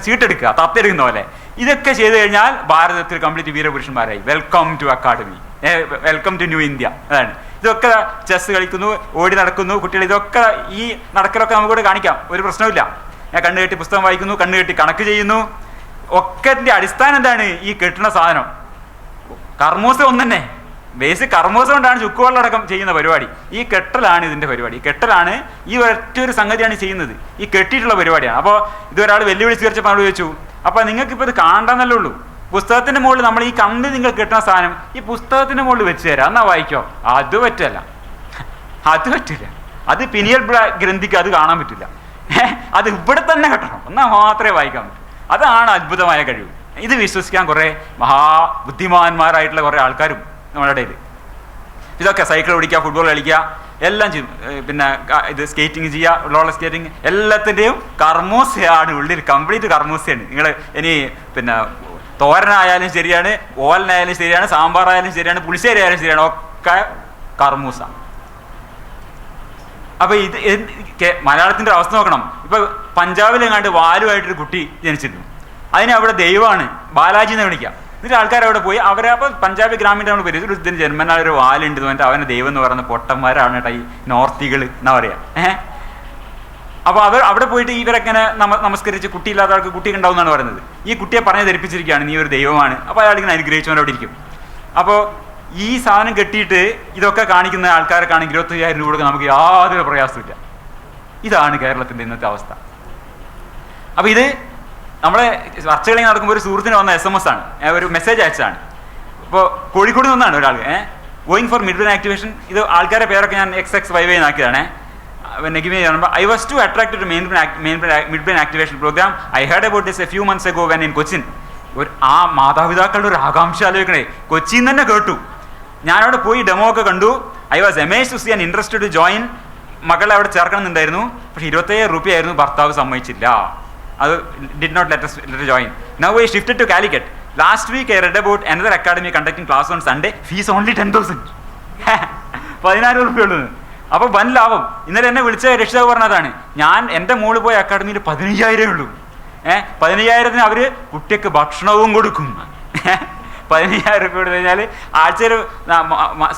ചീട്ടെടുക്കുക, തപ്പെടുക്കുന്ന പോലെ ഇതൊക്കെ ചെയ്തു കഴിഞ്ഞാൽ ഭാരതത്തിൽ കംപ്ലീറ്റ് വീരപുരുഷന്മാരായി. Welcome to academy, welcome to new India. അതാണ്. ഇതൊക്കെ ചെസ് കളിക്കുന്നു, ഓടി നടക്കുന്നു കുട്ടികൾ. ഇതൊക്കെ ഈ നടക്കലൊക്കെ നമുക്കിവിടെ കാണിക്കാം, ഒരു പ്രശ്നമില്ല. കണ്ണുകെട്ടി പുസ്തകം വായിക്കുന്നു, കണ്ണുകെട്ടി കണക്ക് ചെയ്യുന്നു. ഒക്കെ അടിസ്ഥാനം എന്താണ്? ഈ കെട്ടുന്ന സാധനം കർമ്മൂസ ഒന്നെ ബേസിക് കർമ്മൂസ കൊണ്ടാണ് ചുക്കുവെള്ളടക്കം ചെയ്യുന്ന പരിപാടി. ഈ കെട്ടലാണ് ഇതിൻ്റെ പരിപാടി. കെട്ടലാണ് ഈ ഒറ്റൊരു സംഗതിയാണ് ചെയ്യുന്നത്. ഈ കെട്ടിയിട്ടുള്ള പരിപാടിയാണ്. അപ്പോൾ ഇതൊരാൾ വെല്ലുവിളിച്ച് തീർച്ചപ്പോൾ നമ്മൾ ചോദിച്ചു, അപ്പോൾ നിങ്ങൾക്കിപ്പോൾ ഇത് കാണണ്ടെന്നല്ലേ ഉള്ളൂ, പുസ്തകത്തിൻ്റെ മുകളിൽ നമ്മൾ ഈ കണ്ണ് നിങ്ങൾ കെട്ടുന്ന സാധനം ഈ പുസ്തകത്തിൻ്റെ മുകളിൽ വെച്ച് തരാം, എന്നാൽ വായിക്കോ? അത് പറ്റില്ല. അത് പിനിയൽ ഗ്രന്ഥിക്ക് അത് കാണാൻ പറ്റില്ല. അത് ഇവിടെ തന്നെ കെട്ടണം, എന്നാൽ മാത്രമേ വായിക്കാൻ പറ്റൂ. അതാണ് അത്ഭുതമായ കഴിവ്. ഇത് വിശ്വസിക്കാൻ കുറേ മഹാബുദ്ധിമാന്മാരായിട്ടുള്ള കുറേ ആൾക്കാരും നമ്മുടെ ഇടയിൽ. ഇതൊക്കെ സൈക്കിൾ ഓടിക്കുക, ഫുട്ബോൾ കളിക്കുക, എല്ലാം ചെയ്യും. പിന്നെ ഇത് സ്കേറ്റിംഗ് ചെയ്യുക, റോളർ സ്കേറ്റിംഗ്, എല്ലാത്തിൻ്റെയും കർമ്മൂസയാണ് ഉള്ളിൽ. കംപ്ലീറ്റ് കർമ്മൂസയാണ്. നിങ്ങൾ ഇനി പിന്നെ തോരനായാലും ശരിയാണ്, ഓലനായാലും ശരിയാണ്, സാമ്പാറായാലും ശരിയാണ്, പുളിശ്ശേരി ആയാലും ശരിയാണ്, ഒക്കെ കർമ്മൂസ. അപ്പോൾ ഇത് മലയാളത്തിൻ്റെ അവസ്ഥ നോക്കണം. ഇപ്പോൾ പഞ്ചാബിലെങ്ങാണ്ട് വാലുമായിട്ടൊരു കുട്ടി ജനിച്ചിരുന്നു. അതിന് അവിടെ ദൈവമാണ്, ബാലാജി എന്ന് വിളിക്കുക. എന്നിട്ട് ആൾക്കാർ അവിടെ പോയി അപ്പോൾ പഞ്ചാബി ഗ്രാമീണ നമ്മൾ പേര് ഇതിന് ജന്മനാൾ ഒരു വാലുണ്ട് എന്നിട്ട് അവനെ ദൈവം എന്ന് പറയുന്ന പൊട്ടന്മാരാണ് കേട്ടോ ഈ നോർത്തികൾ എന്നാ പറയാ. അപ്പോൾ അവിടെ പോയിട്ട് ഇവരെങ്ങനെ നമസ്കരിച്ച് കുട്ടിയില്ലാത്ത ആൾക്ക് കുട്ടി ഉണ്ടാവും എന്നാണ് പറയുന്നത്. ഈ കുട്ടിയെ പറഞ്ഞ് ധരിപ്പിച്ചിരിക്കുകയാണ് നീ ഒരു ദൈവമാണ്. അപ്പോൾ അയാളിങ്ങനെ അനുഗ്രഹിച്ചവൻ അവിടെ ഇരിക്കും. അപ്പോൾ ഈ സാധനം കെട്ടിയിട്ട് ഇതൊക്കെ കാണിക്കുന്ന ആൾക്കാർക്കാണെങ്കിൽ 25,000 രൂപ കൊടുക്കാൻ നമുക്ക് യാതൊരു പ്രയാസമില്ല. ഇതാണ് കേരളത്തിൻ്റെ ഇന്നത്തെ അവസ്ഥ. അപ്പോൾ ഇത് നമ്മളെ ചർച്ചകളിൽ നടക്കുമ്പോൾ ഒരു സുഹൃത്തിന് വന്ന SMS ആണ്, ഒരു മെസ്സേജ് അയച്ചതാണ്. ഇപ്പോൾ കോഴിക്കോട് നിന്നാണ് ഒരാൾ going for mid brain activation. ഇത് ആൾക്കാരെ പേരൊക്കെ ഞാൻ XXYY എന്നാക്കിയതാണ്. പിന്നെ I was too attracted to mid brain activation program. I heard about this a few months ago when in Cochin. ആ മാതാപിതാക്കളുടെ ഒരു ആകാംക്ഷ ആലോചിക്കണേ. കൊച്ചിയിൽ നിന്ന് തന്നെ കേട്ടു. ഞാനവിടെ പോയി ഡെമോ ഒക്കെ കണ്ടു. I was amazed to see an interested to join മകളെ അവിടെ ചേർക്കണമെന്നുണ്ടായിരുന്നു. പക്ഷേ 27 രൂപയായിരുന്നു, ഭർത്താവ് സമ്മതിച്ചില്ല. അത് did not let join. Now I shifted to Calicut. Last week I read about another academy conducting class on Sunday. Fees only 10,000. 10,000 രൂപയുള്ളൂ. അപ്പോൾ വൻ ലാഭം. ഇന്നലെ എന്നെ വിളിച്ച രക്ഷിതാവ് പറഞ്ഞതാണ്, ഞാൻ എൻ്റെ മോള് പോയ അക്കാഡമിയിൽ 15,000 ഉള്ളൂ. 15,000 അവർ കുട്ടിക്ക് ഭക്ഷണവും കൊടുക്കും. 15,000 രൂപ കൊടുത്തു കഴിഞ്ഞാൽ ആഴ്ചയിൽ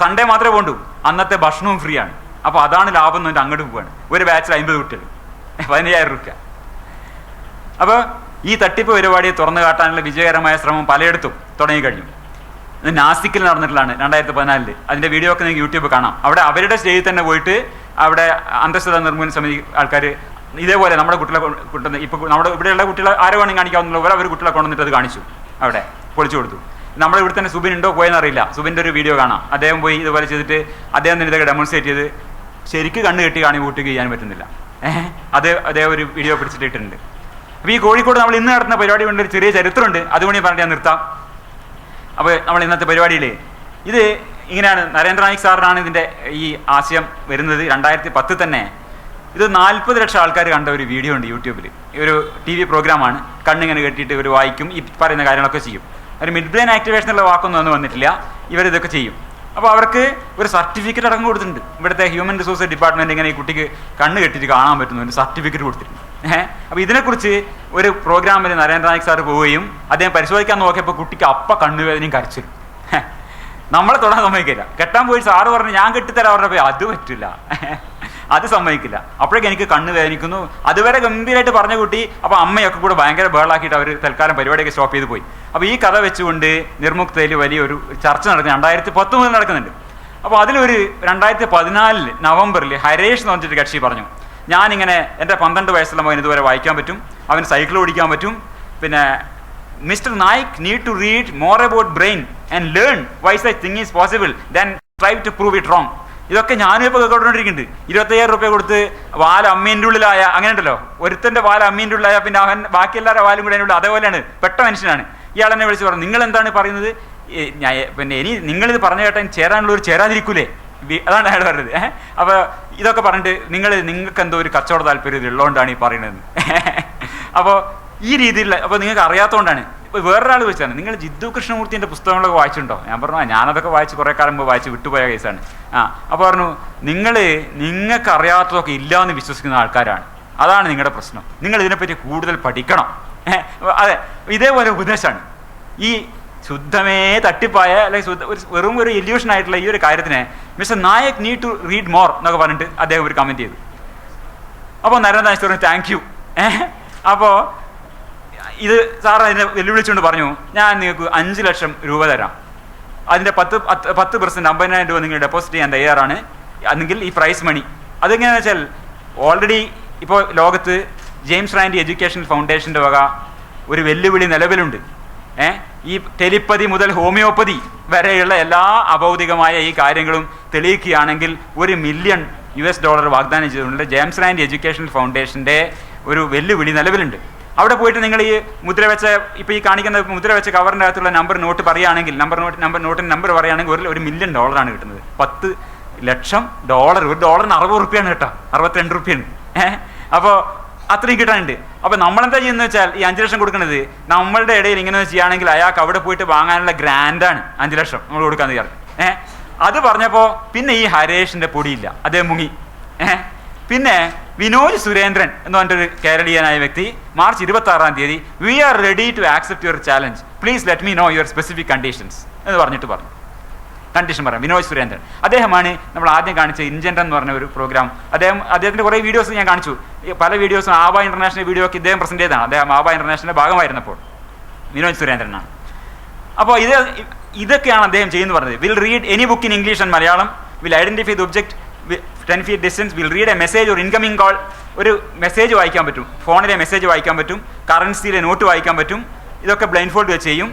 സൺഡേ മാത്രമേ പോകണ്ടൂ, അന്നത്തെ ഭക്ഷണവും ഫ്രീ ആണ്. അപ്പോൾ അതാണ് ലാഭം എന്ന് പറഞ്ഞിട്ട് അങ്ങോട്ട് പോവാണ്. ഒരു ബാച്ചിൽ 50 കുട്ടികൾ, 15,000 രൂപ. അപ്പോൾ ഈ തട്ടിപ്പ് പരിപാടിയെ തുറന്നു കാട്ടാനുള്ള വിജയകരമായ ശ്രമം പലയിടത്തും തുടങ്ങിക്കഴിഞ്ഞു. ഇത് നാസിക്കിൽ നടന്നിട്ടുള്ളതാണ് 2014. അതിൻ്റെ വീഡിയോ ഒക്കെ നിങ്ങൾക്ക് യൂട്യൂബ് കാണാം. അവിടെ അവരുടെ സ്റ്റേജിൽ തന്നെ പോയിട്ട് അവിടെ അന്തസ്സത നിർമ്മാണ സമിതി ആൾക്കാർ ഇതേപോലെ നമ്മുടെ കുട്ടികളെ കൊണ്ടുവന്ന്, ഇപ്പോൾ നമ്മുടെ ഇവിടെയുള്ള കുട്ടികളെ ആരെ വേണമെങ്കിൽ കാണിക്കാവുന്ന പോലെ അവർ കുട്ടികളെ കൊണ്ടുവന്നിട്ട് അത് കാണിച്ചു, അവിടെ പൊളിച്ചു കൊടുത്തു. നമ്മുടെ ഇവിടെ തന്നെ സുബിൻ ഉണ്ടോ പോയെന്നറിയില്ല, സുബിൻ്റെ ഒരു വീഡിയോ കാണാം. അദ്ദേഹം പോയി ഇതുപോലെ ചെയ്തിട്ട് അദ്ദേഹം തന്നെ ഇതൊക്കെ ഡെമോൺസ്ട്രേറ്റ് ചെയ്ത് ശരിക്ക് കണ്ണ് കെട്ടി കാണി കൂട്ടി ചെയ്യാൻ പറ്റുന്നില്ല. അദ്ദേഹം ഒരു വീഡിയോ പിടിച്ചിട്ടിട്ടുണ്ട്. അപ്പോൾ ഈ കോഴിക്കോട് നമ്മൾ ഇന്ന് നടത്തുന്ന പരിപാടി കൊണ്ട് ഒരു ചെറിയ ചരിത്രമുണ്ട്, അതുകൊണ്ട് പറഞ്ഞിട്ട് ഞാൻ നിർത്താം. അപ്പോൾ നമ്മൾ ഇന്നത്തെ പരിപാടിയിൽ ഇത് ഇങ്ങനെയാണ്. നരേന്ദ്രനായിക് സാറിനാണ് ഇതിൻ്റെ ഈ ആശയം വരുന്നത്. 2010 തന്നെ ഇത് 40 ലക്ഷം ആൾക്കാർ കണ്ട ഒരു വീഡിയോ ഉണ്ട് യൂട്യൂബിൽ. ഒരു TV പ്രോഗ്രാമാണ്. കണ്ണിങ്ങനെ കെട്ടിയിട്ട് ഇവർ വായിക്കും, ഈ പറയുന്ന കാര്യങ്ങളൊക്കെ ചെയ്യും. ഒരു മിഡ് ബ്രെയിൻ ആക്ടിവേഷനുള്ള വാക്കൊന്നും ഒന്നും വന്നിട്ടില്ല, ഇവരിതൊക്കെ ചെയ്യും. അപ്പോൾ അവർക്ക് ഒരു സർട്ടിഫിക്കറ്റ് അടക്കം കൊടുത്തിട്ടുണ്ട്. ഇവിടുത്തെ ഹ്യൂമൻ റിസോഴ്സ് ഡിപ്പാർട്ട്മെൻറ്റ് ഇങ്ങനെ ഈ കുട്ടിക്ക് കണ്ണ് കെട്ടിയിട്ട് കാണാൻ പറ്റുന്നു ഒരു സർട്ടിഫിക്കറ്റ് കൊടുത്തിട്ടുണ്ട്. അപ്പോൾ ഇതിനെക്കുറിച്ച് ഒരു പ്രോഗ്രാമിൽ നരേന്ദ്രനായിക് സാർ പോവുകയും അദ്ദേഹം പരിശോധിക്കാൻ നോക്കിയപ്പോൾ കുട്ടിക്ക് കണ്ണുവേദനയും കരച്ചിലും. നമ്മളെ തൊടാൻ സമ്മതിക്കില്ല. കെട്ടാൻ പോയി സാറ് പറഞ്ഞു ഞാൻ കെട്ടിത്തരാൻ പറഞ്ഞപ്പോൾ അത് പറ്റില്ല, അത് സമ്മതിക്കില്ല. അപ്പോഴേക്കും എനിക്ക് കണ്ണ് വേദനിക്കുന്നു. അതുവരെ ഗംഭീരമായിട്ട് പറഞ്ഞ കുട്ടി അപ്പോൾ അമ്മയൊക്കെ കൂടെ ഭയങ്കര ബേളാക്കിയിട്ട് അവർ തൽക്കാലം പരിപാടിയൊക്കെ സ്റ്റോപ്പ് ചെയ്ത് പോയി. അപ്പോൾ ഈ കഥ വെച്ചുകൊണ്ട് നിർമുക്തയിൽ വലിയൊരു ചർച്ച നടക്കുന്നത് 2010 മുതൽ നടക്കുന്നുണ്ട്. അപ്പോൾ അതിലൊരു 2014 നവംബറിൽ ഹരേഷ് എന്ന് പറഞ്ഞിട്ട് കക്ഷി പറഞ്ഞു, ഞാനിങ്ങനെ എൻ്റെ 12 വയസ്സുള്ള മകൻ ഇതുവരെ വായിക്കാൻ പറ്റും, അവന് സൈക്കിൾ ഓടിക്കാൻ പറ്റും, പിന്നെ mister Naik need to read more about brain and learn why such thing is possible then try to prove it wrong. ഇതൊക്കെ ഞാനും ഇപ്പോൾ കേട്ടോണ്ടിരിക്കുന്നുണ്ട്. 25,000 രൂപ കൊടുത്ത് വാൽ അമ്മീൻ്റെ ഉള്ളിലായ, അങ്ങനെ ഉണ്ടല്ലോ, ഒരുത്തൻ്റെ വാൽ അമ്മീൻ്റെ ഉള്ളിലായ പിന്നെ അവൻ ബാക്കി എല്ലാവരുടെ വാലും കൂടെ അതിനുള്ളിൽ, അതേപോലെയാണ്. പെട്ട മനുഷ്യനാണ്. ഇയാൾ എന്നെ വിളിച്ച് പറഞ്ഞു, നിങ്ങൾ എന്താണ് പറയുന്നത്, പിന്നെ ഇനി നിങ്ങളിത് പറഞ്ഞു കേട്ടാൽ ചേരാനുള്ളവർ ചേരാതിരിക്കൂലേ, അതാണ് അയാൾ പറഞ്ഞത്. അപ്പോൾ ഇതൊക്കെ പറഞ്ഞിട്ട് നിങ്ങൾക്ക് എന്തോ ഒരു കച്ചവട താല്പര്യം ഉള്ളതുകൊണ്ടാണ് ഈ പറയുന്നത്. അപ്പോൾ ഈ രീതിയിൽ, അപ്പോൾ നിങ്ങൾക്ക് അറിയാത്തതുകൊണ്ടാണ്. ഇപ്പോൾ വേറൊരാൾ ചോദിച്ചാണ്, നിങ്ങൾ ജിദ്ദു കൃഷ്ണമൂർത്തിൻ്റെ പുസ്തകങ്ങളൊക്കെ വായിച്ചിട്ടുണ്ടോ? ഞാൻ പറഞ്ഞു ഞാനതൊക്കെ വായിച്ച് കുറേ കാലം മുമ്പ് വായിച്ച് വിട്ടുപോയ കേസാണ്. അപ്പോൾ പറഞ്ഞു നിങ്ങൾക്ക് അറിയാത്തതൊക്കെ ഇല്ല എന്ന് വിശ്വസിക്കുന്ന ആൾക്കാരാണ്, അതാണ് നിങ്ങളുടെ പ്രശ്നം, നിങ്ങൾ ഇതിനെപ്പറ്റി കൂടുതൽ പഠിക്കണം. അതെ, ഇതേപോലെ ഉപദേശമാണ്. ഈ ശുദ്ധമേ തട്ടിപ്പായ അല്ലെങ്കിൽ വെറും ഒരു ഇല്യൂഷൻ ആയിട്ടുള്ള ഈ ഒരു കാര്യത്തിനെ mister Nayak need to read more എന്നൊക്കെ പറഞ്ഞിട്ട് അദ്ദേഹം ഒരു കമൻറ്റ് ചെയ്തു. അപ്പോൾ നരേന്ദ്രനാഥ് പറഞ്ഞു താങ്ക് യു. അപ്പോൾ ഇത് സാർ അതിനെ വെല്ലുവിളിച്ചുകൊണ്ട് പറഞ്ഞു, ഞാൻ നിങ്ങൾക്ക് 5 ലക്ഷം രൂപ തരാം, അതിൻ്റെ 10% 50,000 രൂപ നിങ്ങൾ ഡെപ്പോസിറ്റ് ചെയ്യാൻ തയ്യാറാണ്, അല്ലെങ്കിൽ ഈ പ്രൈസ് മണി. അതെങ്ങനെയാണെന്ന് വെച്ചാൽ ഓൾറെഡി ഇപ്പോൾ ലോകത്ത് ജെയിംസ് റാൻഡി എഡ്യൂക്കേഷൻ ഫൗണ്ടേഷൻ്റെ വക ഒരു വെല്ലുവിളി നിലവിലുണ്ട്. ഈ ടെലിപ്പതി മുതൽ ഹോമിയോപ്പതി വരെയുള്ള എല്ലാ അഭൗതികമായ ഈ കാര്യങ്ങളും തെളിയിക്കുകയാണെങ്കിൽ $1 മില്യൺ വാഗ്ദാനം ചെയ്തിട്ടുണ്ട്. ജെയിംസ് റാൻഡി എഡ്യൂക്കേഷൻ ഫൗണ്ടേഷൻ്റെ ഒരു വെല്ലുവിളി നിലവിലുണ്ട്. അവിടെ പോയിട്ട് നിങ്ങൾ ഈ മുദ്ര വെച്ച, ഇപ്പോൾ ഈ കാണിക്കുന്ന മുദ്ര വെച്ച കവറിൻ്റെ അകത്തുള്ള നോട്ട് പറയുകയാണെങ്കിൽ, നോട്ടിൻ്റെ നമ്പർ പറയുകയാണെങ്കിൽ $1 മില്യൺ കിട്ടുന്നത്. $10 ലക്ഷം. $1 60 രൂപയാണ് കേട്ടോ, 62 രൂപയാണ്. അപ്പോൾ അത്രയും കിട്ടാനുണ്ട്. അപ്പോൾ നമ്മളെന്താ ചെയ്യുന്നത് വെച്ചാൽ ഈ 5 ലക്ഷം കൊടുക്കുന്നത് നമ്മളുടെ ഇടയിൽ ഇങ്ങനെ ചെയ്യുകയാണെങ്കിൽ അയാൾക്ക് അവിടെ പോയിട്ട് വാങ്ങാനുള്ള ഗ്രാൻഡാണ് 5 ലക്ഷം നമ്മൾ കൊടുക്കാന്ന് വിചാരിക്കും. അത് പറഞ്ഞപ്പോൾ പിന്നെ ഈ ഹരേഷിൻ്റെ പൊടിയില്ല, അദ്ദേഹം മുങ്ങി. പിന്നെ വിനോദ് സുരേന്ദ്രൻ എന്ന് പറഞ്ഞിട്ടൊരു കേരളീയനായ വ്യക്തി മാർച്ച് 26-ാം തീയതി we are ready to accept your challenge, please let me know your specific conditions എന്ന് പറഞ്ഞിട്ട് പറഞ്ഞു. കണ്ടീഷൻ പറയാം. വിനോദ് സുരേന്ദ്രൻ അദ്ദേഹമാണ് നമ്മൾ ആദ്യം കാണിച്ച ഇൻജെൻഡർ എന്ന് പറഞ്ഞ ഒരു പ്രോഗ്രാം. അദ്ദേഹത്തിൻ്റെ കുറേ വീഡിയോസ് ഞാൻ കാണിച്ചു. പല വീഡിയോസും ആബ ഇൻ്റർനാഷണൽ വീഡിയോ ഒക്കെ ഇദ്ദേഹം പ്രസൻറ്റ് ചെയ്തതാണ്. അദ്ദേഹം ആബ ഇൻ്റർനാഷണലിൻ്റെ ഭാഗമായിരുന്നപ്പോൾ വിനോദ് സുരേന്ദ്രനാണ്. അപ്പോൾ ഇതൊക്കെയാണ് അദ്ദേഹം ചെയ്യുന്നത് പറഞ്ഞത്. Will read any book in English and Malayalam, will identify the object 10 feet distance, will read A message ഒരു ഇൻകമിംഗ് കോൾ, ഒരു മെസ്സേജ് വായിക്കാൻ പറ്റും, ഫോണിലെ മെസ്സേജ് വായിക്കാൻ പറ്റും, കറൻസിയിലെ നോട്ട് വായിക്കാൻ പറ്റും. ഇതൊക്കെ ബ്ലൈൻഡ് ഫോൾഡ് വെച്ച് ചെയ്യും.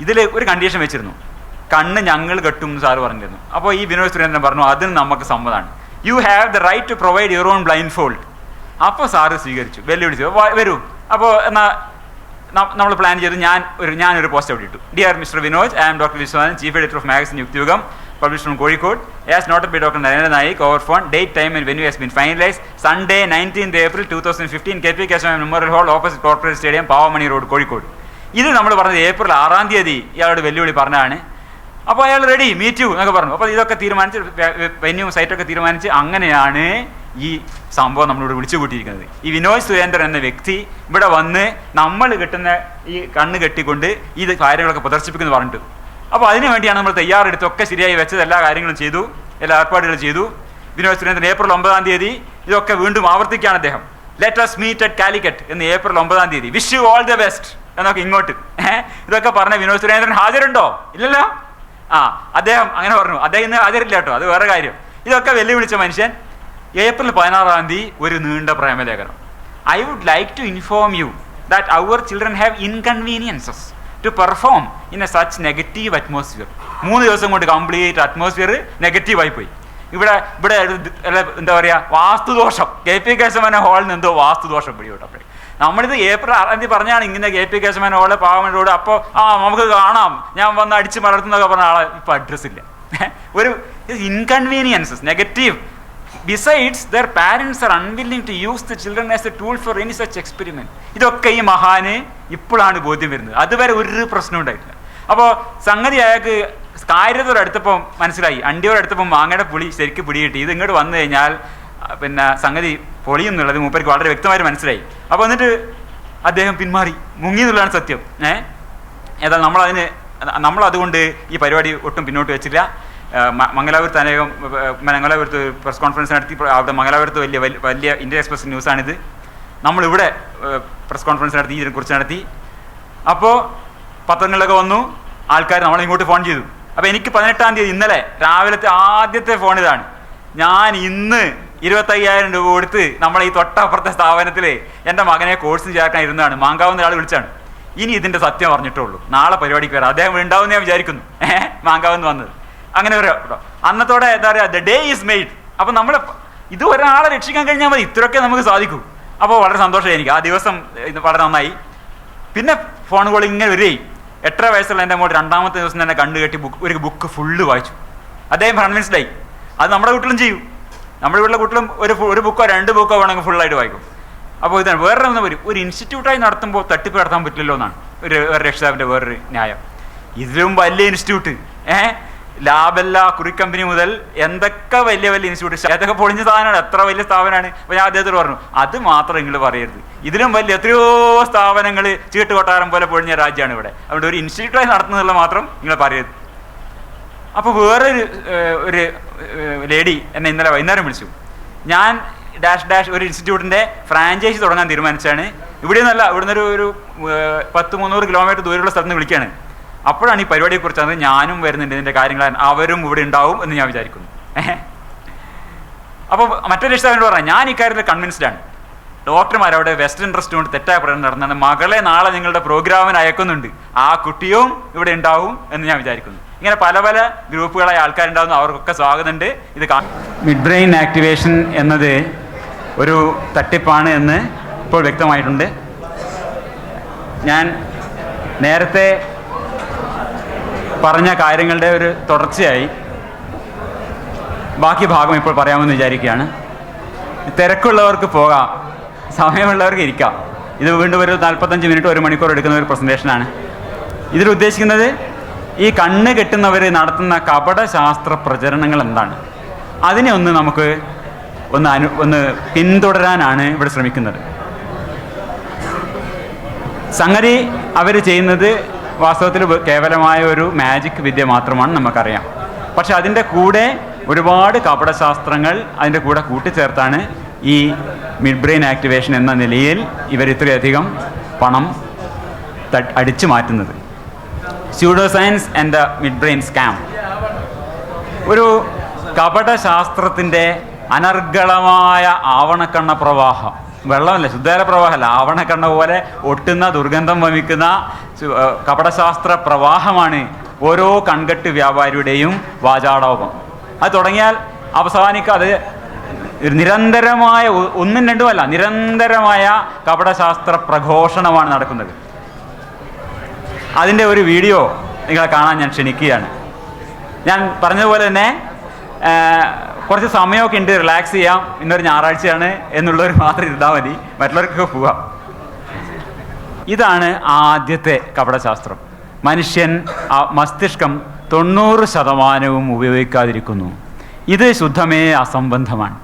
ഇതിൽ ഒരു കണ്ടീഷൻ വെച്ചിരുന്നു, കണ്ണ് ഞങ്ങൾ കെട്ടും എന്ന് സാറ് പറഞ്ഞിരുന്നു. അപ്പോൾ ഈ വിനോദ് സുരേന്ദ്രൻ പറഞ്ഞു അതിന് നമുക്ക് സമ്മതമാണ്, you have the right to provide your own blindfold. അപ്പോൾ സാറ് സ്വീകരിച്ചു, വെല്ലുവിളിച്ചു, വരൂ. അപ്പോൾ എന്നാൽ നമ്മൾ പ്ലാൻ ചെയ്ത് ഞാനൊരു പോസ്റ്റ് അവിടെ ഇട്ടു. Dear mister Vinod, I am doctor Viswanathan, chief editor of magazine Yukthiyugam. published from Kozhikode, as noted by Dr. Narendra Naik over phone, date, time and venue has been finalized. Sunday, 19th April 2015, KP Keshavan Memorial Hall, opposite Corporate Stadium, Pavamani Road, Kozhikode. ഇത് നമ്മൾ പറഞ്ഞത് April 6-ാം തീയതി ഇയാളോട് വെല്ലുവിളി പറഞ്ഞതാണ്. അപ്പോൾ അയാൾ ready, meet you എന്നൊക്കെ പറഞ്ഞു. അപ്പോൾ ഇതൊക്കെ തീരുമാനിച്ച് വെന്യൂ സൈറ്റൊക്കെ തീരുമാനിച്ച് അങ്ങനെയാണ് ഈ സംഭവം നമ്മളിവിടെ വിളിച്ചു കൂട്ടിയിരിക്കുന്നത്. ഈ വിനോദ് സുരേന്ദ്രൻ എന്ന വ്യക്തി ഇവിടെ വന്ന് നമ്മൾ കിട്ടുന്ന ഈ കണ്ണ് കെട്ടിക്കൊണ്ട് ഈ കാര്യങ്ങളൊക്കെ പ്രദർശിപ്പിക്കുന്നു പറഞ്ഞിട്ട്. അപ്പോൾ അതിനു വേണ്ടിയാണ് നമ്മൾ തയ്യാറെടുത്ത് ഒക്കെ ശരിയായി വെച്ചത്, എല്ലാ കാര്യങ്ങളും ചെയ്തു, എല്ലാ ഏർപ്പാടുകളും ചെയ്തു. വിനോദ് സുരേന്ദ്രൻ ഏപ്രിൽ 9-ാം തീയതി ഇതൊക്കെ വീണ്ടും ആവർത്തിക്കുകയാണ് അദ്ദേഹം. Let us meet at Calicut എന്ന് ഏപ്രിൽ 9-ാം തീയതി, wish you all the best എന്നൊക്കെ ഇങ്ങോട്ട് ഇതൊക്കെ പറഞ്ഞ വിനോദ് സുരേന്ദ്രൻ ഹാജരുണ്ടോ? ഇല്ലല്ലോ. അദ്ദേഹം അങ്ങനെ പറഞ്ഞു. അദ്ദേഹം ഇന്ന് ഹാജരില്ല കേട്ടോ, അത് വേറെ കാര്യം. ഇതൊക്കെ വെല്ലുവിളിച്ച മനുഷ്യൻ ഏപ്രിൽ 16-ാം തീയതി ഒരു നീണ്ട പ്രേമലേഖനം. I would like to inform you that our children have inconveniences to perform in a such negative atmosphere. 3 ദിവസം കൊണ്ട് കംപ്ലീറ്റ് അറ്റ്മോസ്ഫിയർ നെഗറ്റീവായി പോയി. ഇവിടെ എന്താ പറയുക, വാസ്തുദോഷം. KP കേശവൻ ഹാളിൽ നിന്ന് എന്തോ വാസ്തുദോഷം പിടിപെട്ടപ്പോഴേ നമ്മളിത് ഏപ്രിൽ 6-ാം തീയതി പറഞ്ഞാണ് ഇങ്ങനെ KP Kesavan hall Pavamani road. അപ്പോൾ നമുക്ക് കാണാം, ഞാൻ വന്ന് അടിച്ച് മലർത്തുന്നൊക്കെ പറഞ്ഞ ആളെ ഇപ്പം അഡ്രസ് ഇല്ല. ഒരു inconveniences, negative. Besides, their parents are unwilling to use the children as a tool for any such experiment. ഇതൊക്കെ ഈ മഹാന് ഇപ്പോഴാണ് ബോധ്യം വരുന്നത്. അതുവരെ ഒരു പ്രശ്നം ഉണ്ടായിട്ടില്ല. അപ്പോൾ സംഗതി അയാൾക്ക് കാര്യത്തോടടുത്തപ്പം മനസ്സിലായി, അണ്ടിയോടടുത്തപ്പം മാങ്ങയുടെ പുളി ശരിക്കും പിടികിട്ടി. ഇത് ഇങ്ങോട്ട് വന്നു കഴിഞ്ഞാൽ പിന്നെ സംഗതി പൊളിയെന്നുള്ളത് മൂപ്പർക്ക് വളരെ വ്യക്തമായിട്ട് മനസ്സിലായി. അപ്പോൾ എന്നിട്ട് അദ്ദേഹം പിന്മാറി, മുങ്ങി എന്നുള്ളതാണ് സത്യം. ഏതായാലും നമ്മളതുകൊണ്ട് ഈ പരിപാടി ഒട്ടും പിന്നോട്ട് വെച്ചില്ല. മംഗലാപുരത്ത് മംഗലാപുരത്ത് പ്രസ് കോൺഫറൻസ് നടത്തി. അവിടെ മംഗലാപുരത്ത് വലിയ ഇന്ത്യൻ എക്സ്പ്രസ് ന്യൂസാണിത്. നമ്മളിവിടെ പ്രസ് കോൺഫറൻസ് നടത്തി, ഇതിനെക്കുറിച്ച് നടത്തി. അപ്പോൾ പത്രങ്ങളിലൊക്കെ വന്നു, ആൾക്കാർ നമ്മളിങ്ങോട്ട് ഫോൺ ചെയ്തു. അപ്പോൾ എനിക്ക് 18-ാം തീയതി ഇന്നലെ രാവിലത്തെ ആദ്യത്തെ ഫോൺ ഇതാണ്. ഞാൻ ഇന്ന് 25,000 രൂപ കൊടുത്ത് നമ്മളെ ഈ തൊട്ടപ്പുറത്തെ സ്ഥാപനത്തിൽ എൻ്റെ മകനെ കോഴ്സിന് ചേർക്കാൻ ഇരുന്നതാണ്. മാങ്കാവുന്ന ഒരാൾ വിളിച്ചാണ്. ഇനി ഇതിൻ്റെ സത്യം അറിഞ്ഞിട്ടുള്ളൂ, നാളെ പരിപാടിക്ക് വരാം. അദ്ദേഹം ഉണ്ടാവുമെന്ന് ഞാൻ വിചാരിക്കുന്നു. മാങ്കാവെന്ന് വന്നത് അങ്ങനെ ഒരു അന്നത്തോടെ എന്താ പറയുക, ദ ഡേ ഈസ് മെയ്ഡ്. അപ്പോൾ നമ്മൾ ഇത് ഒരാളെ രക്ഷിക്കാൻ കഴിഞ്ഞാൽ മതി, ഇത്രയൊക്കെ നമുക്ക് സാധിക്കൂ. അപ്പോൾ വളരെ സന്തോഷമായി എനിക്ക്. ആ ദിവസം വളരെ നന്നായി. പിന്നെ ഫോൺ കോൾ ഇങ്ങനെ വരികയും 8 വയസ്സുള്ള എൻ്റെ മോൾ 2-ാമത്തെ ദിവസം തന്നെ കണ്ടു കെട്ടി ഒരു ബുക്ക് ഫുള്ള് വായിച്ചു. അദ്ദേഹം കൺവിൻസ്ഡ് ആയി. അത് നമ്മുടെ വീട്ടിലും ചെയ്യും. നമ്മുടെ വീട്ടിലെ കുട്ടികളും ഒരു ബുക്കോ 2 ബുക്കോ വേണമെങ്കിൽ ഫുള്ളായിട്ട് വായിക്കും. അപ്പോൾ ഇതാണ് വേറെ ഒന്ന് വരും. ഒരു ഇൻസ്റ്റിറ്റ്യൂട്ടായി നടത്തുമ്പോൾ തട്ടിപ്പ് നടത്താൻ പറ്റില്ലല്ലോ എന്നാണ് ഒരു രക്ഷിതാവിൻ്റെ വേറൊരു ന്യായം. ഇതിലും വലിയ ഇൻസ്റ്റിറ്റ്യൂട്ട്, ലാബല്ല കുറിക്കമ്പനി മുതൽ എന്തൊക്കെ വലിയ വലിയ ഇൻസ്റ്റിറ്റ്യൂട്ട്, അതൊക്കെ പൊളിഞ്ഞ സാധനമാണ്, എത്ര വലിയ സ്ഥാപനമാണ്. അപ്പോൾ ഞാൻ അദ്ദേഹത്തോട് പറഞ്ഞു, അത് മാത്രം നിങ്ങൾ പറയരുത്, ഇതിലും വലിയ എത്രയോ സ്ഥാപനങ്ങൾ ചീട്ട് കൊട്ടാരം പോലെ പൊളിഞ്ഞ രാജ്യമാണ് ഇവിടെ. അതുകൊണ്ട് ഒരു ഇൻസ്റ്റിറ്റ്യൂട്ടായി നടത്തുന്നുള്ള മാത്രം നിങ്ങൾ പറയരുത്. അപ്പോൾ ഒരു ലേഡി എന്നെ ഇന്നലെ വൈകുന്നേരം വിളിച്ചു. ഞാൻ ഒരു ഇൻസ്റ്റിറ്റ്യൂട്ടിൻ്റെ ഫ്രാഞ്ചൈസി തുടങ്ങാൻ തീരുമാനിച്ചാണ്. ഇവിടെ നിന്നല്ല, ഇവിടുന്ന് ഒരു 100-300 കിലോമീറ്റർ ദൂരമുള്ള സ്ഥലത്ത് നിന്ന് വിളിക്കുകയാണ്. അപ്പോഴാണ് ഈ പരിപാടിയെക്കുറിച്ചാണ് ഞാനും വരുന്നുണ്ട്, ഇതിൻ്റെ കാര്യങ്ങൾ അവരും ഇവിടെ ഉണ്ടാവും എന്ന് ഞാൻ വിചാരിക്കുന്നു. അപ്പോൾ മറ്റൊരു രക്ഷിതാവിനോട് പറഞ്ഞാൽ ഞാൻ ഇക്കാര്യത്തിൽ കൺവിൻസ്ഡ് ആണ്. ഡോക്ടർമാരവിടെ വെസ്റ്റ് ഇൻട്രസ്റ്റ് കൊണ്ട് തെറ്റായ പ്രകടനം നടന്നാണ്. മകളെ നാളെ നിങ്ങളുടെ പ്രോഗ്രാമിന് അയക്കുന്നുണ്ട്, ആ കുട്ടിയും ഇവിടെ ഉണ്ടാവും എന്ന് ഞാൻ വിചാരിക്കുന്നു. ഇങ്ങനെ പല പല ഗ്രൂപ്പുകളായ ആൾക്കാരുണ്ടാവുന്നു, അവർക്കൊക്കെ സ്വാഗതമുണ്ട്. ഇത് മിഡ് ബ്രെയിൻ ആക്ടിവേഷൻ എന്നത് ഒരു തട്ടിപ്പാണ് എന്ന് ഇപ്പോൾ വ്യക്തമായിട്ടുണ്ട്. ഞാൻ നേരത്തെ പറഞ്ഞ കാര്യങ്ങളുടെ ഒരു തുടർച്ചയായി ബാക്കി ഭാഗം ഇപ്പോൾ പറയാമെന്ന് വിചാരിക്കുകയാണ്. തിരക്കുള്ളവർക്ക് പോകാം, സമയമുള്ളവർക്ക് ഇരിക്കാം. ഇത് വീണ്ടും ഒരു 45 മിനിറ്റ് 1 മണിക്കൂർ എടുക്കുന്ന ഒരു പ്രസൻറ്റേഷനാണ്. ഇതിലുദ്ദേശിക്കുന്നത് ഈ കണ്ണ് കെട്ടുന്നവർ നടത്തുന്ന കപടശാസ്ത്ര പ്രചരണങ്ങൾ എന്താണ്, അതിനെ നമുക്ക് ഒന്ന് പിന്തുടരാനാണ് ഇവിടെ ശ്രമിക്കുന്നത്. സംഗതി അവർ ചെയ്യുന്നത് വാസ്തവത്തിൽ കേവലമായ ഒരു മാജിക് വിദ്യ മാത്രമാണ്, നമുക്കറിയാം. പക്ഷെ അതിൻ്റെ കൂടെ ഒരുപാട് കപടശാസ്ത്രങ്ങൾ അതിൻ്റെ കൂടെ കൂട്ടിച്ചേർത്താണ് ഈ മിഡ് ബ്രെയിൻ ആക്ടിവേഷൻ എന്ന നിലയിൽ ഇവർ ഇത്രയധികം പണം അടിച്ചു മാറ്റുന്നത്. Pseudo science and the mid brain scam ഒരു കപടശാസ്ത്രത്തിൻ്റെ അനർഗളമായ ആവണക്കണ്ണ പ്രവാഹം. വെള്ളമല്ല, ശുദ്ധജല പ്രവാഹമല്ല, ആവണക്കണ്ണ പോലെ ഒട്ടുന്ന ദുർഗന്ധം വമിക്കുന്ന കപടശാസ്ത്ര പ്രവാഹമാണ് ഓരോ കൺകെട്ട് വ്യാപാരിയുടെയും വാചാടോപം. അത് തുടങ്ങിയാൽ അവസാനിക്കാതെ നിരന്തരമായ 1ഉം 2ഉം അല്ല, നിരന്തരമായ കപടശാസ്ത്ര പ്രഘോഷണമാണ് നടക്കുന്നത്. അതിൻ്റെ ഒരു വീഡിയോ നിങ്ങളെ കാണാൻ ഞാൻ ക്ഷണിക്കുകയാണ്. ഞാൻ പറഞ്ഞതുപോലെ തന്നെ കുറച്ച് സമയമൊക്കെ ഉണ്ട്, റിലാക്സ് ചെയ്യാം, ഇന്നൊരു ഞായറാഴ്ചയാണ് എന്നുള്ളവർ മാത്രം ഇരുന്നാൽ മതി, മറ്റുള്ളവർക്കൊക്കെ പോവാം. ഇതാണ് ആദ്യത്തെ കപടശാസ്ത്രം. മനുഷ്യൻ മസ്തിഷ്കം 90% ഉപയോഗിക്കാതിരിക്കുന്നു. ഇത് ശുദ്ധമേ അസംബന്ധമാണ്.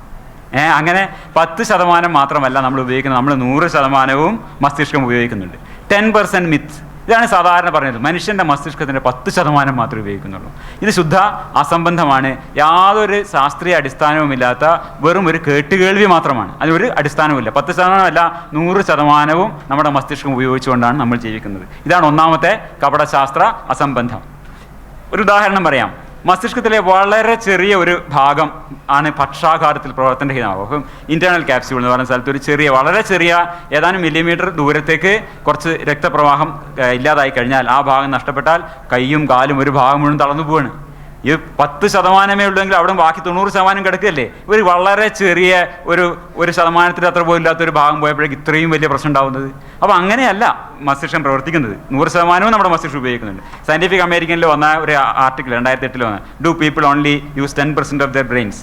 അങ്ങനെ 10% മാത്രമല്ല നമ്മൾ ഉപയോഗിക്കുന്നത്, നമ്മൾ 100% മസ്തിഷ്കം ഉപയോഗിക്കുന്നുണ്ട്. 10% മിത്ത്, ഇതാണ് സാധാരണ പറഞ്ഞത്. മനുഷ്യൻ്റെ മസ്തിഷ്കത്തിൻ്റെ 10% മാത്രമേ ഉപയോഗിക്കുന്നുള്ളൂ. ഇത് ശുദ്ധ അസംബന്ധമാണ്. യാതൊരു ശാസ്ത്രീയ അടിസ്ഥാനവുമില്ലാത്ത വെറും ഒരു കേട്ടുകേൾവി മാത്രമാണ്. അതിനൊരു അടിസ്ഥാനവുമില്ല. 10% അല്ല, 100% നമ്മുടെ മസ്തിഷ്കം ഉപയോഗിച്ചുകൊണ്ടാണ് നമ്മൾ ജീവിക്കുന്നത്. ഇതാണ് ഒന്നാമത്തെ കപടശാസ്ത്ര അസംബന്ധം. ഒരു ഉദാഹരണം പറയാം. മസ്തിഷ്കത്തിലെ വളരെ ചെറിയ ഒരു ഭാഗം ആണ് പക്ഷാഘാതത്തിൽ പ്രവർത്തനരഹിതമാകും. അപ്പം ഇന്റേണൽ ക്യാപ്സ്യൂൾ എന്ന് പറയുന്ന സ്ഥലത്ത് ഒരു ചെറിയ, വളരെ ചെറിയ, ഏതാനും മില്ലിമീറ്റർ ദൂരത്തേക്ക് കുറച്ച് രക്തപ്രവാഹം ഇല്ലാതായി കഴിഞ്ഞാൽ, ആ ഭാഗം നഷ്ടപ്പെട്ടാൽ കൈയും കാലും ഒരു ഭാഗം മുഴുവൻ തളർന്നു പോവാണ്. ഈ 10% ഉള്ളെങ്കിൽ അവിടെ ബാക്കി 90% കിടക്കുകയല്ലേ. ഒരു വളരെ ചെറിയ ഒരു ശതമാനത്തിൽ അത്ര പോലും ഇല്ലാത്തൊരു ഭാഗം പോയപ്പോഴേക്ക് ഇത്രയും വലിയ പ്രശ്നം ഉണ്ടാകുന്നത്. അപ്പോൾ അങ്ങനെയല്ല മസ്തിഷ്കം പ്രവർത്തിക്കുന്നത്. 100% നമ്മുടെ മസ്തിഷ്കം ഉപയോഗിക്കുന്നുണ്ട്. സയന്റിഫിക് അമേരിക്കനിൽ വന്ന ഒരു ആർട്ടിക്കിൾ 2008 വന്ന do people only use 10% of their brains.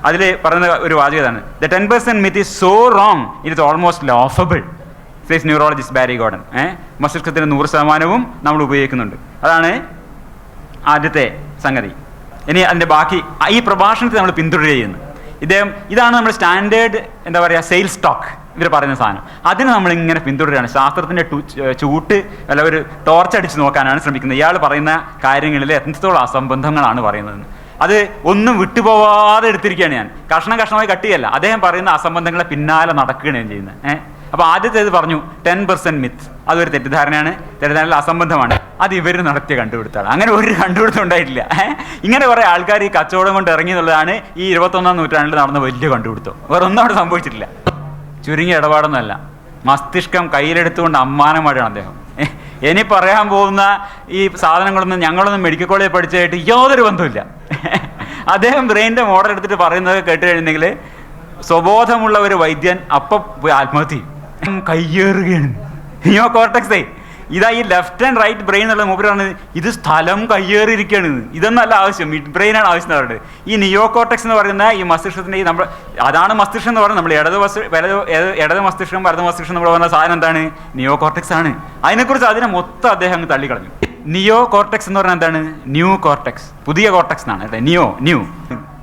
അതിൽ പറയുന്ന ഒരു വാചകതാണ്, the 10% myth is so wrong it is almost laughable, says neurologist Barry Gordon. മസ്തിഷ്കത്തിന് 100% നമ്മൾ ഉപയോഗിക്കുന്നുണ്ട്. അതാണ് ആദ്യത്തെ സംഗതി. ഇനി അതിൻ്റെ ബാക്കി ഈ പ്രഭാഷണത്തിൽ നമ്മൾ പിന്തുടരുകയെന്ന് ഇതാണ് നമ്മൾ സ്റ്റാൻഡേർഡ് എന്താ പറയുക സെയിൽസ് ടോക്ക് ഇവർ പറയുന്ന സാധനം. അതിന് നമ്മളിങ്ങനെ പിന്തുടരുകയാണ്. ശാസ്ത്രത്തിൻ്റെ ചൂട്ട് അല്ല ഒരു ടോർച്ച് അടിച്ച് നോക്കാനാണ് ശ്രമിക്കുന്നത്. ഇയാൾ പറയുന്ന കാര്യങ്ങളിൽ എത്രത്തോളം അസംബന്ധങ്ങളാണ് പറയുന്നതെന്ന്. അത് ഒന്നും വിട്ടുപോവാതെ എടുത്തിരിക്കുകയാണ് ഞാൻ. കഷ്ണമായി കട്ടിയല്ല. അദ്ദേഹം പറയുന്ന അസംബന്ധങ്ങളെ പിന്നാലെ നടക്കുകയാണ് ഞാൻ ചെയ്യുന്നത്. അപ്പോൾ ആദ്യത്തേത് പറഞ്ഞു 10% മിത്ത്. അതൊരു തെറ്റിദ്ധാരണയാണ്, തെറ്റിദ്ധാരണ അസംബന്ധമാണ്. അത് ഇവർ നടത്തിയ കണ്ടുപിടുത്തമാണ്. അങ്ങനെ ഒരു കണ്ടുപിടുത്തം ഉണ്ടായിട്ടില്ല. ഇങ്ങനെ കുറേ ആൾക്കാർ ഈ കച്ചവടം കൊണ്ട് ഇറങ്ങി എന്നുള്ളതാണ് ഈ 21-ാം നൂറ്റാണ്ടിൽ നടന്ന വലിയ കണ്ടുപിടുത്തം. വേറെ ഒന്നും അവിടെ സംഭവിച്ചിട്ടില്ല. ചുരുങ്ങിയ ഇടപാടൊന്നുമല്ല. മസ്തിഷ്കം കയ്യിലെടുത്തുകൊണ്ട് അമ്മാനമായിട്ടാണ് അദ്ദേഹം. ഇനി പറയാൻ പോകുന്ന ഈ സാധനങ്ങളൊന്നും ഞങ്ങളൊന്നും മെഡിക്കൽ കോളേജിൽ പഠിച്ചതായിട്ട് യാതൊരു ബന്ധമില്ല. അദ്ദേഹം ബ്രെയിനിൻ്റെ മോഡൽ എടുത്തിട്ട് പറയുന്നത് കേട്ട് കഴിഞ്ഞെങ്കിൽ സ്വബോധമുള്ള ഒരു വൈദ്യൻ അപ്പം പോയി ആത്മഹത്യ ചെയ്യും. കയ്യേറുകയാണ് നിയോ കോർട്ടക്സേ. ഇതാ ഈ ലെഫ്റ്റ് ആൻഡ് റൈറ്റ് ബ്രെയിൻ എന്നുള്ള മൂപ്പരാണ് ഇത് സ്ഥലം കയ്യേറിയിരിക്കുകയാണ്. ഇതൊന്നല്ല ആവശ്യം, മിഡ് ബ്രെയിനാണ് ആവശ്യം എന്ന് പറയുന്നത്. ഈ നിയോ കോർട്ടക്സ് എന്ന് പറയുന്ന ഈ മസ്തിഷ്കത്തിൻ്റെ നമ്മൾ അതാണ് മസ്തിഷ്കം എന്ന് പറയുന്നത്. നമ്മൾ ഇടത് മസ്തിഷ്കം വലത് മസ്തിഷ്കം നമ്മൾ പറയുന്ന സാധനം എന്താണ്? നിയോ കോർട്ടക്സ് ആണ്. അതിനെക്കുറിച്ച് മൊത്തം അദ്ദേഹം അങ്ങ് തള്ളിക്കളഞ്ഞു. നിയോ കോർട്ടക്സ് എന്ന് പറഞ്ഞാൽ എന്താണ്? ന്യൂ കോർട്ടക്സ്, പുതിയ കോർട്ടക്സ് എന്നാണ് അല്ലേ. ന്യൂ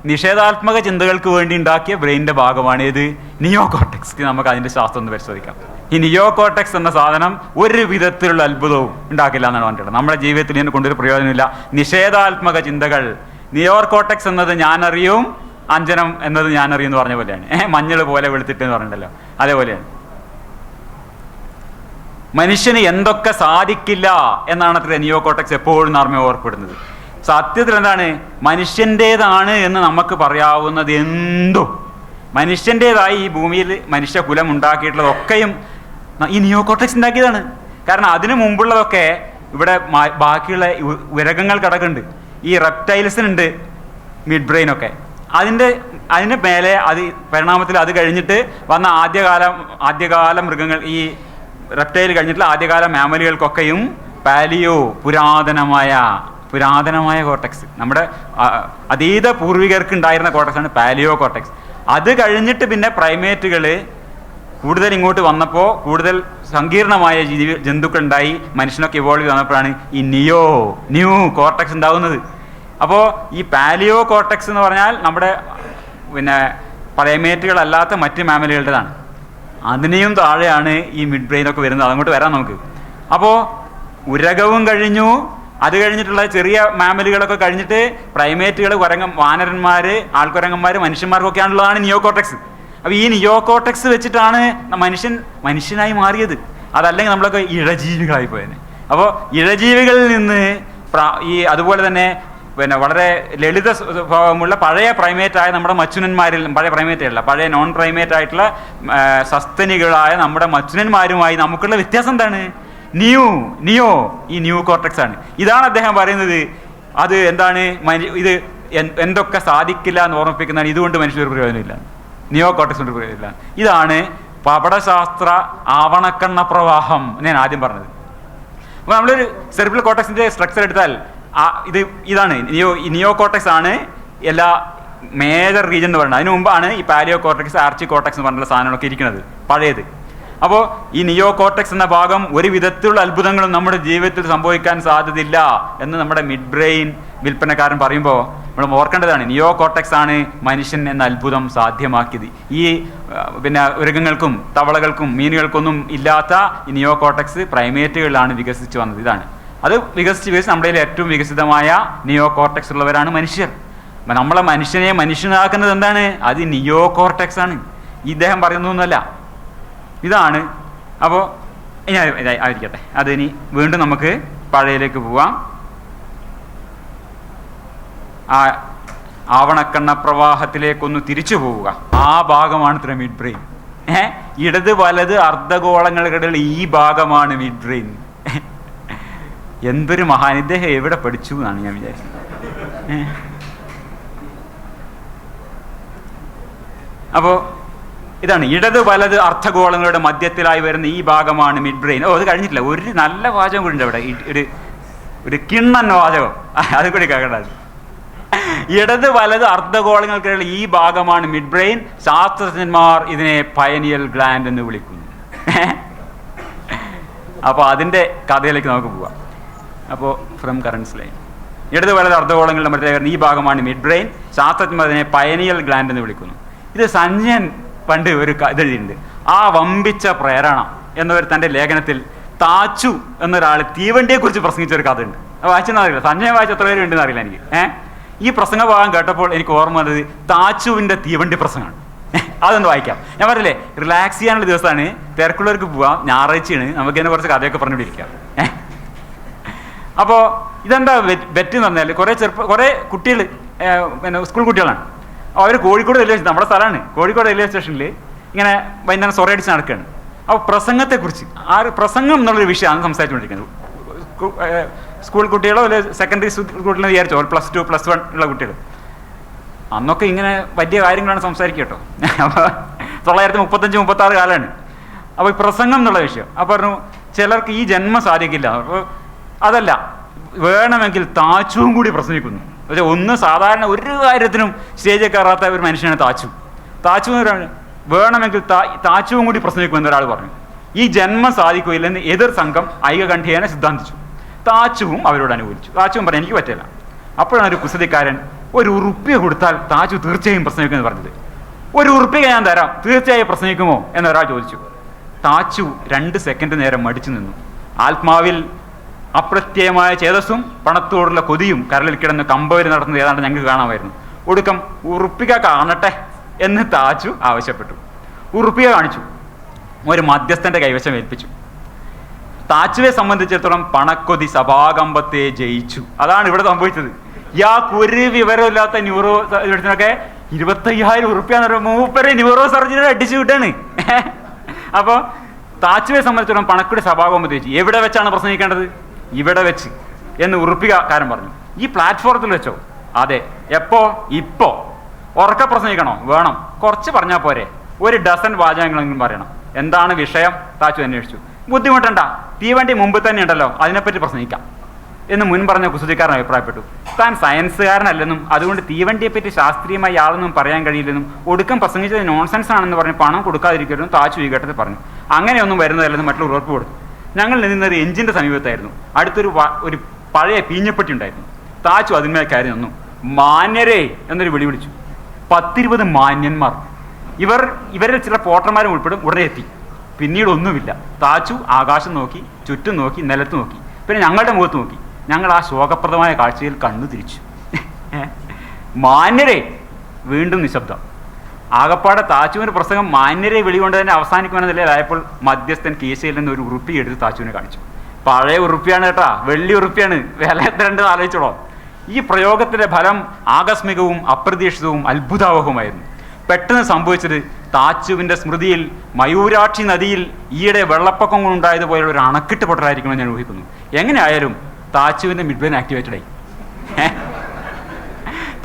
നിഷേധാത്മക ചിന്തകൾക്ക് വേണ്ടി ഉണ്ടാക്കിയ ബ്രെയിനിന്റെ ഭാഗമാണ് ഏത്? നിയോ കോർട്ടക്സ്. നമുക്ക് അതിന്റെ ശാസ്ത്രം ഒന്ന് പരിശോധിക്കാം. ഈ നിയോ കോർട്ടക്സ് എന്ന സാധനം ഒരു വിധത്തിലുള്ള അത്ഭുതവും ഉണ്ടാക്കില്ല എന്നാണ് പറഞ്ഞിട്ടുള്ളത്. നമ്മുടെ ജീവിതത്തിൽ ഇതിനെ കൊണ്ടൊരു പ്രയോജനമില്ല. നിഷേധാത്മക ചിന്തകൾ. നിയോ കോർട്ടക്സ് എന്നത് ഞാനറിയും, അഞ്ജനം എന്നത് ഞാനറിയും എന്ന് പറഞ്ഞ പോലെയാണ്. മഞ്ഞൾ പോലെ വെളുത്തിട്ട് എന്ന് പറഞ്ഞിട്ടല്ലോ, അതേപോലെയാണ്. മനുഷ്യന് എന്തൊക്കെ സാധിക്കില്ല എന്നാണ് അത്ര നിയോ കോർട്ടക്സ് എപ്പോഴും നമ്മെ ഓർപ്പെടുന്നത്. സത്യത്തിൽ എന്താണ്? മനുഷ്യൻ്റേതാണ് എന്ന് നമുക്ക് പറയാവുന്നത് എന്തും, മനുഷ്യൻ്റേതായി ഈ ഭൂമിയിൽ മനുഷ്യകുലം ഉണ്ടാക്കിയിട്ടുള്ളതൊക്കെയും ഈ നിയോ കോർട്ടക്സ് ഉണ്ടാക്കിയതാണ്. കാരണം അതിനു മുമ്പുള്ളതൊക്കെ ഇവിടെ ബാക്കിയുള്ള ഉരകങ്ങൾ കിടക്കുന്നുണ്ട്. ഈ റെപ്റ്റൈൽസിനുണ്ട് മിഡ് ബ്രെയിനൊക്കെ. അതിൻ്റെ മേലെ അത് പരിണാമത്തിൽ അത് കഴിഞ്ഞിട്ട് വന്ന ആദ്യകാല മൃഗങ്ങൾ, ഈ റെപ്റ്റൈൽ കഴിഞ്ഞിട്ടുള്ള ആദ്യകാല മാമലുകൾക്കൊക്കെയും പാലിയോ പുരാതനമായ കോർട്ടക്സ്, നമ്മുടെ അതീത പൂർവികർക്ക് ഉണ്ടായിരുന്ന കോർട്ടക്സാണ് പാലിയോ കോർട്ടക്സ്. അത് കഴിഞ്ഞിട്ട് പിന്നെ പ്രൈമേറ്റുകൾ കൂടുതൽ ഇങ്ങോട്ട് വന്നപ്പോൾ കൂടുതൽ സങ്കീർണമായ ജന്തുക്കൾ ഉണ്ടായി, മനുഷ്യനൊക്കെ ഇവോൾവ് ചെയ്ത് വന്നപ്പോഴാണ് ഈ ന്യൂ കോർട്ടക്സ് ഉണ്ടാകുന്നത്. അപ്പോൾ ഈ പാലിയോ കോർട്ടക്സ് എന്ന് പറഞ്ഞാൽ നമ്മുടെ പ്രൈമേറ്റുകളല്ലാത്ത മറ്റ് മാമലുകളുടേതാണ്. അതിനെയും താഴെയാണ് ഈ മിഡ് ബ്രെയിനൊക്കെ വരുന്നത്. അതങ്ങോട്ട് വരാം നമുക്ക്. അപ്പോൾ ഉരകവും കഴിഞ്ഞു, അത് കഴിഞ്ഞിട്ടുള്ള ചെറിയ മാമലുകളൊക്കെ കഴിഞ്ഞിട്ട് പ്രൈമേറ്റുകൾ, വാനരന്മാർ, ആൾക്കുരങ്ങന്മാർ, മനുഷ്യന്മാർക്കൊക്കെയാണുള്ളതാണ് നിയോ കോർട്ടക്സ്. അപ്പോൾ ഈ നിയോ കോർട്ടക്സ് വെച്ചിട്ടാണ് മനുഷ്യനായി മാറിയത്. അതല്ലെങ്കിൽ നമ്മളൊക്കെ ഇഴജീവികളായി പോയത്. അപ്പോൾ ഇഴജീവികളിൽ നിന്ന് അതുപോലെ തന്നെ വളരെ ലളിത സ്വഭാവമുള്ള പഴയ പ്രൈമേറ്റായ നമ്മുടെ മച്ചുനന്മാരിൽ, പഴയ പ്രൈമേറ്റല്ല, പഴയ നോൺ പ്രൈമേറ്റ് ആയിട്ടുള്ള സസ്തനികളായ നമ്മുടെ മച്ചുനന്മാരുമായി നമുക്കുള്ള വ്യത്യാസം എന്താണ്? നിയോ ഈ ന്യൂ കോർട്ടക്സ് ആണ്. ഇതാണ് അദ്ദേഹം പറയുന്നത്. അത് എന്താണ്? ഇത് എന്തൊക്കെ സാധിക്കില്ല എന്ന് ഓർമ്മിപ്പിക്കുന്നതാണ്. ഇതുകൊണ്ട് മനുഷ്യർ പ്രയോജനമില്ല, നിയോ കോർട്ടക്സ് കൊണ്ട് പ്രയോജനമില്ല. ഇതാണ് പപടശാസ്ത്ര ആവണക്കണ്ണ പ്രവാഹം ഞാൻ ആദ്യം പറഞ്ഞത്. അപ്പോൾ നമ്മളൊരു സെറിബ്രൽ കോർട്ടക്സിന്റെ സ്ട്രക്ചർ എടുത്താൽ ഇതാണ് നിയോ കോർട്ടെക്സ് ആണ് എല്ലാ മേജർ റീജൻ എന്ന് പറയുന്നത്. അതിന് മുമ്പാണ് ഈ പാലിയോ കോർട്ടെക്സ്, ആർച്ചി കോർട്ടെക്സ് എന്ന് പറഞ്ഞുള്ള സാധനങ്ങളൊക്കെ ഇരിക്കുന്നത്, പഴയത്. അപ്പോൾ ഈ നിയോ കോർട്ടെക്സ് എന്ന ഭാഗം ഒരു വിധത്തിലുള്ള അത്ഭുതങ്ങളും നമ്മുടെ ജീവിതത്തിൽ സംഭവിക്കാൻ സാധ്യതയില്ല എന്ന് നമ്മുടെ മിഡ് ബ്രെയിൻ വിൽപ്പനക്കാരൻ പറയുമ്പോൾ നമ്മൾ ഓർക്കേണ്ടതാണ്. നിയോ കോർട്ടെക്സ് ആണ് മനുഷ്യൻ എന്ന അത്ഭുതം സാധ്യമാക്കിയത്. ഈ പിന്നെ മൃഗങ്ങൾക്കും തവളകൾക്കും മീനുകൾക്കൊന്നും ഇല്ലാത്ത ഈ നിയോ കോർട്ടെക്സ് പ്രൈമേറ്റുകളിലാണ് വികസിച്ച് വന്നത്. ഇതാണ് അത് വികസിച്ച് നമ്മുടെ ഏറ്റവും വികസിതമായ നിയോ കോർട്ടെക്സ് ഉള്ളവരാണ് മനുഷ്യർ. നമ്മളെ മനുഷ്യനെ മനുഷ്യനാക്കുന്നത് എന്താണ്? അത് നിയോ കോർട്ടെക്സ് ആണ്. ഇദ്ദേഹം പറയുന്നൊന്നുമല്ല, ഇതാണ്. അപ്പോൾ ഇനി ആയിരിക്കട്ടെ, അതിനി വീണ്ടും നമുക്ക് പഴയയിലേക്ക് പോവാം. ആ ആവണക്കണ്ണ പ്രവാഹത്തിലേക്കൊന്ന് തിരിച്ചു പോവുക. ആ ഭാഗമാണ് മിഡ് ബ്രെയിൻ. ഇടത് വലത് അർദ്ധഗോളങ്ങൾക്കിടയിൽ ഈ ഭാഗമാണ് മിഡ് ബ്രെയിൻ. എന്തൊരു മഹാൻ! ഇദ്ദേഹം എവിടെ പഠിച്ചു എന്നാണ് ഞാൻ വിചാരിച്ചത്. അപ്പോൾ ഇതാണ് ഇടത് വലത് അർദ്ധഗോളങ്ങളുടെ മധ്യത്തിലായി വരുന്ന ഈ ഭാഗമാണ് മിഡ് ബ്രെയിൻ. അത് കഴിഞ്ഞിട്ടില്ല, ഒരു നല്ല വാചകം കൂടി ഉണ്ട് അവിടെ, ഒരു കിണ്ണൻ വാചകം, അതും കൂടി കേൾക്കേണ്ടത്. ഇടത് വലത് അർദ്ധഗോളങ്ങൾക്കിടയിൽ ഈ ഭാഗമാണ് മിഡ് ബ്രെയിൻ. ശാസ്ത്രജ്ഞന്മാർ ഇതിനെ പയനിയൽ ഗ്ലാൻഡ് എന്ന് വിളിക്കുന്നു. അപ്പോൾ അതിൻ്റെ കഥയിലേക്ക് നമുക്ക് പോവാം. അപ്പോൾ ഫ്രം കറൻസ് ലൈൻ, ഇടത് വലത് അർദ്ധഗോളങ്ങളുടെ മധ്യത്തിലായി ഈ ഭാഗമാണ് മിഡ് ബ്രെയിൻ. ശാസ്ത്രജ്ഞന്മാർ ഇതിനെ പയനിയൽ ഗ്ലാൻഡ് എന്ന് വിളിക്കുന്നു. ഇത് സഞ്ജയൻ പണ്ട് ഒരു ഇതെഴുതിയിട്ടുണ്ട്. ആ വമ്പിച്ച പ്രേരണ എന്നൊരു തൻ്റെ ലേഖനത്തിൽ താച്ചു എന്നൊരാൾ തീവണ്ടിയെക്കുറിച്ച് പ്രസംഗിച്ച ഒരു കഥ ഉണ്ട്. വായിച്ചെന്ന് അറിയില്ല, സഞ്ജയൻ വായിച്ച എത്ര പേര് ഉണ്ടെന്ന് അറിയില്ല എനിക്ക്. ഈ പ്രസംഗ ഭാഗം കേട്ടപ്പോൾ എനിക്ക് ഓർമ്മ വന്നത് താച്ചുവിൻ്റെ തീവണ്ടി പ്രസംഗമാണ്. അതൊന്ന് വായിക്കാം. ഞാൻ പറഞ്ഞില്ലേ, റിലാക്സ് ചെയ്യാനുള്ള ദിവസമാണ്, തിരക്കുള്ളവർക്ക് പോവാം, ഞായറാഴ്ചയാണ്, നമുക്ക് ഇതിനെ കുറച്ച് കഥയൊക്കെ പറഞ്ഞുകൊണ്ടിരിക്കാം. അപ്പോൾ ഇതെന്താ ബെറ്റ് എന്ന് പറഞ്ഞാൽ, കുറേ കുട്ടികൾ, പിന്നെ സ്കൂൾ കുട്ടികളാണ്. അവർ കോഴിക്കോട് റെയിൽവേ സ്റ്റേഷൻ, നമ്മുടെ സ്ഥലമാണ് കോഴിക്കോട് റെയിൽവേ സ്റ്റേഷനിൽ ഇങ്ങനെ വൈകുന്നേരം സൊറയടിച്ച് നടക്കുകയാണ്. അപ്പോൾ പ്രസംഗത്തെക്കുറിച്ച്, പ്രസംഗം എന്നുള്ളൊരു വിഷയമാണ് സംസാരിച്ചുകൊണ്ടിരിക്കുന്നത്. സ്കൂൾ കുട്ടികളോ അല്ലെങ്കിൽ സെക്കൻഡറി കുട്ടികളോ വിചാരിച്ചോ, പ്ലസ് 2 പ്ലസ് 1 ഉള്ള കുട്ടികൾ. അന്നൊക്കെ ഇങ്ങനെ വലിയ കാര്യങ്ങളാണ് സംസാരിക്കുക കേട്ടോ. അപ്പോൾ 1935-36 കാലമാണ്. അപ്പോൾ ഈ പ്രസംഗം എന്നുള്ള വിഷയം. അപ്പോൾ പറഞ്ഞു, ചിലർക്ക് ഈ ജന്മം സാധിക്കില്ല, അപ്പോൾ അതല്ല, വേണമെങ്കിൽ താച്ചുവും കൂടി പ്രസംഗിക്കുന്നു. പക്ഷേ ഒന്ന് സാധാരണ ഒരു കാര്യത്തിനും സ്റ്റേജിൽ കയറാത്ത ഒരു മനുഷ്യനാണ് താച്ചു. താച്ചു വേണമെങ്കിൽ താച്ചുവും കൂടി പ്രസംഗിക്കുമെന്ന് ഒരാൾ പറഞ്ഞു. ഈ ജന്മം സാധിക്കുകയില്ലെന്ന് എതിർ സംഘം ഐകകണ്ഠ്യേന സിദ്ധാന്തിച്ചു. താച്ചുവും അവരോട് അനുകൂലിച്ചു. താച്ചുവും പറഞ്ഞു, എനിക്ക് പറ്റില്ല. അപ്പോഴാണ് ഒരു കുസൃതിക്കാരൻ, ഒരു ഉറുപ്പ്യ കൊടുത്താൽ താച്ചു തീർച്ചയായും പ്രസംഗിക്കുമെന്ന് പറഞ്ഞത്. ഒരു ഉറുപ്പ്യ ഞാൻ തരാം, തീർച്ചയായും പ്രസംഗിക്കുമോ എന്നൊരാൾ ചോദിച്ചു. താച്ചു 2 സെക്കൻഡ് നേരം മടിച്ചു നിന്നു. ആത്മാവിൽ അപ്രത്യയമായ ചേതസ്സും പണത്തോടുള്ള കൊതിയും കരളിൽ കിടന്ന് കമ്പവര് നടത്തുന്നത് ഏതാണ്ട് ഞങ്ങൾക്ക് കാണാമായിരുന്നു. ഒടുക്കം ഉറുപ്പിക കാണട്ടെ എന്ന് താച്ചു ആവശ്യപ്പെട്ടു. ഉറുപ്പിക കാണിച്ചു. ഒരു മധ്യസ്ഥന്റെ കൈവശം ഏൽപ്പിച്ചു. താച്ചുവെ സംബന്ധിച്ചിടത്തോളം പണക്കൊതി സഭാകമ്പത്തെ ജയിച്ചു. അതാണ് ഇവിടെ സംഭവിച്ചത്. ഇയാൾക്ക് ഒരു വിവരമില്ലാത്ത ന്യൂറോ സർജനൊക്കെ 25,000 ഉറുപ്പ്യാന്ന് പറയുമ്പോൾ മൂപ്പരെ ന്യൂറോ സർജറി അടിച്ചു വിട്ടാണ്. അപ്പോൾ താച്ചുവെ സംബന്ധിച്ചിടത്തോളം പണക്കൊടി സഭാകമ്പത്തെ ജയിച്ചു. എവിടെ വെച്ചാണ് പ്രസംഗിക്കേണ്ടത്? ഇവിടെ വെച്ച് എന്ന് ഉറുപ്പികാരൻ പറഞ്ഞു. ഈ പ്ലാറ്റ്ഫോറത്തിൽ വെച്ചോ? അതെ. എപ്പോ? ഇപ്പോ. ഉറക്ക പ്രസംഗിക്കണോ? വേണം. കുറച്ച് പറഞ്ഞാൽ പോരെ? ഒരു ഡസൻ വാചകങ്ങളെങ്കിലും പറയണം. എന്താണ് വിഷയം? താച്ചു അന്വേഷിച്ചു. ബുദ്ധിമുട്ടണ്ട, തീവണ്ടി മുമ്പ് തന്നെ ഉണ്ടല്ലോ, അതിനെപ്പറ്റി പ്രസംഗിക്കാം എന്ന് മുൻ പറഞ്ഞ കുസൃതിക്കാരൻ അഭിപ്രായപ്പെട്ടു. താൻ സയൻസുകാരനല്ലെന്നും അതുകൊണ്ട് തീവണ്ടിയെപ്പറ്റി ശാസ്ത്രീയമായി യാതൊന്നും പറയാൻ കഴിയില്ലെന്നും ഒടുക്കം പ്രസംഗിച്ചത് നോൺസെൻസ് ആണെന്ന് പറഞ്ഞ് പണം കൊടുക്കാതിരിക്കരുതെന്നും താച്ചു ഈ ഘട്ടത്തിൽ പറഞ്ഞു. അങ്ങനെയൊന്നും വരുന്നതല്ലെന്ന് മറ്റുള്ള ഉറപ്പ് കൊടുത്തു. ഞങ്ങൾ നിന്നത് എഞ്ചിൻ്റെ സമീപത്തായിരുന്നു. അടുത്തൊരു ഒരു പഴയ പീഞ്ഞപ്പെട്ടി ഉണ്ടായിരുന്നു. താച്ചു അതിന്മേൽ കയറി നിന്നു. മാന്യരേ എന്നൊരു വിളി വിളിച്ചു. 10-20 മാന്യന്മാർ, ഇവരിൽ ചില പോട്ടർമാരും ഉൾപ്പെടും, ഉടനെ എത്തി. പിന്നീട് ഒന്നുമില്ല. താച്ചു ആകാശം നോക്കി, ചുറ്റും നോക്കി, നിലത്ത് നോക്കി, പിന്നെ ഞങ്ങളുടെ മുഖത്ത് നോക്കി. ഞങ്ങൾ ആ ശോകപ്രദമായ കാഴ്ചയിൽ കണ്ണു തിരിച്ചു. മാന്യരേ! വീണ്ടും നിശബ്ദം. ആകപ്പാടെ താച്ചുവിൻ്റെ പ്രസംഗം മാന്യരെ വിളികൊണ്ട് തന്നെ അവസാനിക്കുമെന്ന നിലയിലായപ്പോൾ മധ്യസ്ഥൻ കീശയിൽ നിന്ന് ഒരു ഉറുപ്പി എടുത്ത് താച്ചുവിനെ കാണിച്ചു. പഴയ ഉറുപ്പിയാണ് കേട്ടാ, വെള്ളി ഉറുപ്പിയാണ്. വില എത്രയുണ്ടെന്ന് ആലോചിച്ചോളോ. ഈ പ്രയോഗത്തിൻ്റെ ഫലം ആകസ്മികവും അപ്രതീക്ഷിതവും അത്ഭുതാവഹവുമായിരുന്നു. പെട്ടെന്ന് സംഭവിച്ചത് താച്ചുവിൻ്റെ സ്മൃതിയിൽ മയൂരാക്ഷി നദിയിൽ ഈയിടെ വെള്ളപ്പൊക്കം കൊണ്ടുണ്ടായതുപോലുള്ള ഒരു അണക്കെട്ട് പൊട്ടലായിരിക്കുമെന്ന് ഞാൻ ഊഹിക്കുന്നു. എങ്ങനെയായാലും താച്ചുവിൻ്റെ മിഡ്ബ്രെയിൻ ആക്ടിവേറ്റഡായി.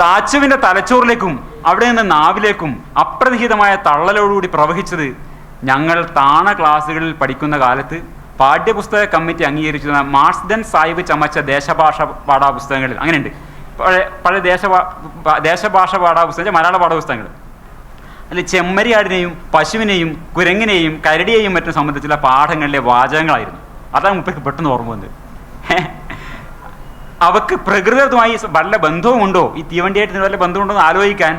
താച്ചുവിൻ്റെ തലച്ചോറിലേക്കും അവിടെ നിന്ന് നാവിലേക്കും അപ്രതിഹിതമായ തള്ളലോടുകൂടി പ്രവഹിച്ചത് ഞങ്ങൾ താണ ക്ലാസ്സുകളിൽ പഠിക്കുന്ന കാലത്ത് പാഠ്യപുസ്തക കമ്മിറ്റി അംഗീകരിച്ചിരുന്ന മാർസ്ഡൻ സാഹിബ് ചമച്ച ദേശഭാഷ പാഠപുസ്തകങ്ങളിൽ അങ്ങനെയുണ്ട്. പഴയ ദേശഭാഷ പാഠപുസ്തകം, മലയാള പാഠപുസ്തകങ്ങൾ അതിൽ ചെമ്മരിയാടിനെയും പശുവിനെയും കുരങ്ങിനെയും കരടിയെയും മറ്റും സംബന്ധിച്ചുള്ള പാഠങ്ങളിലെ വാചകങ്ങളായിരുന്നു. അതാണ് മുപ്പേക്ക് പെട്ടെന്ന് ഓർമ്മ വന്നത്. അവക്ക് പ്രകൃതവുമായി വല്ല ബന്ധവുമുണ്ടോ, ഈ തീവണ്ടിയായിട്ട് വല്ല ബന്ധമുണ്ടോ എന്ന് ആലോചിക്കാൻ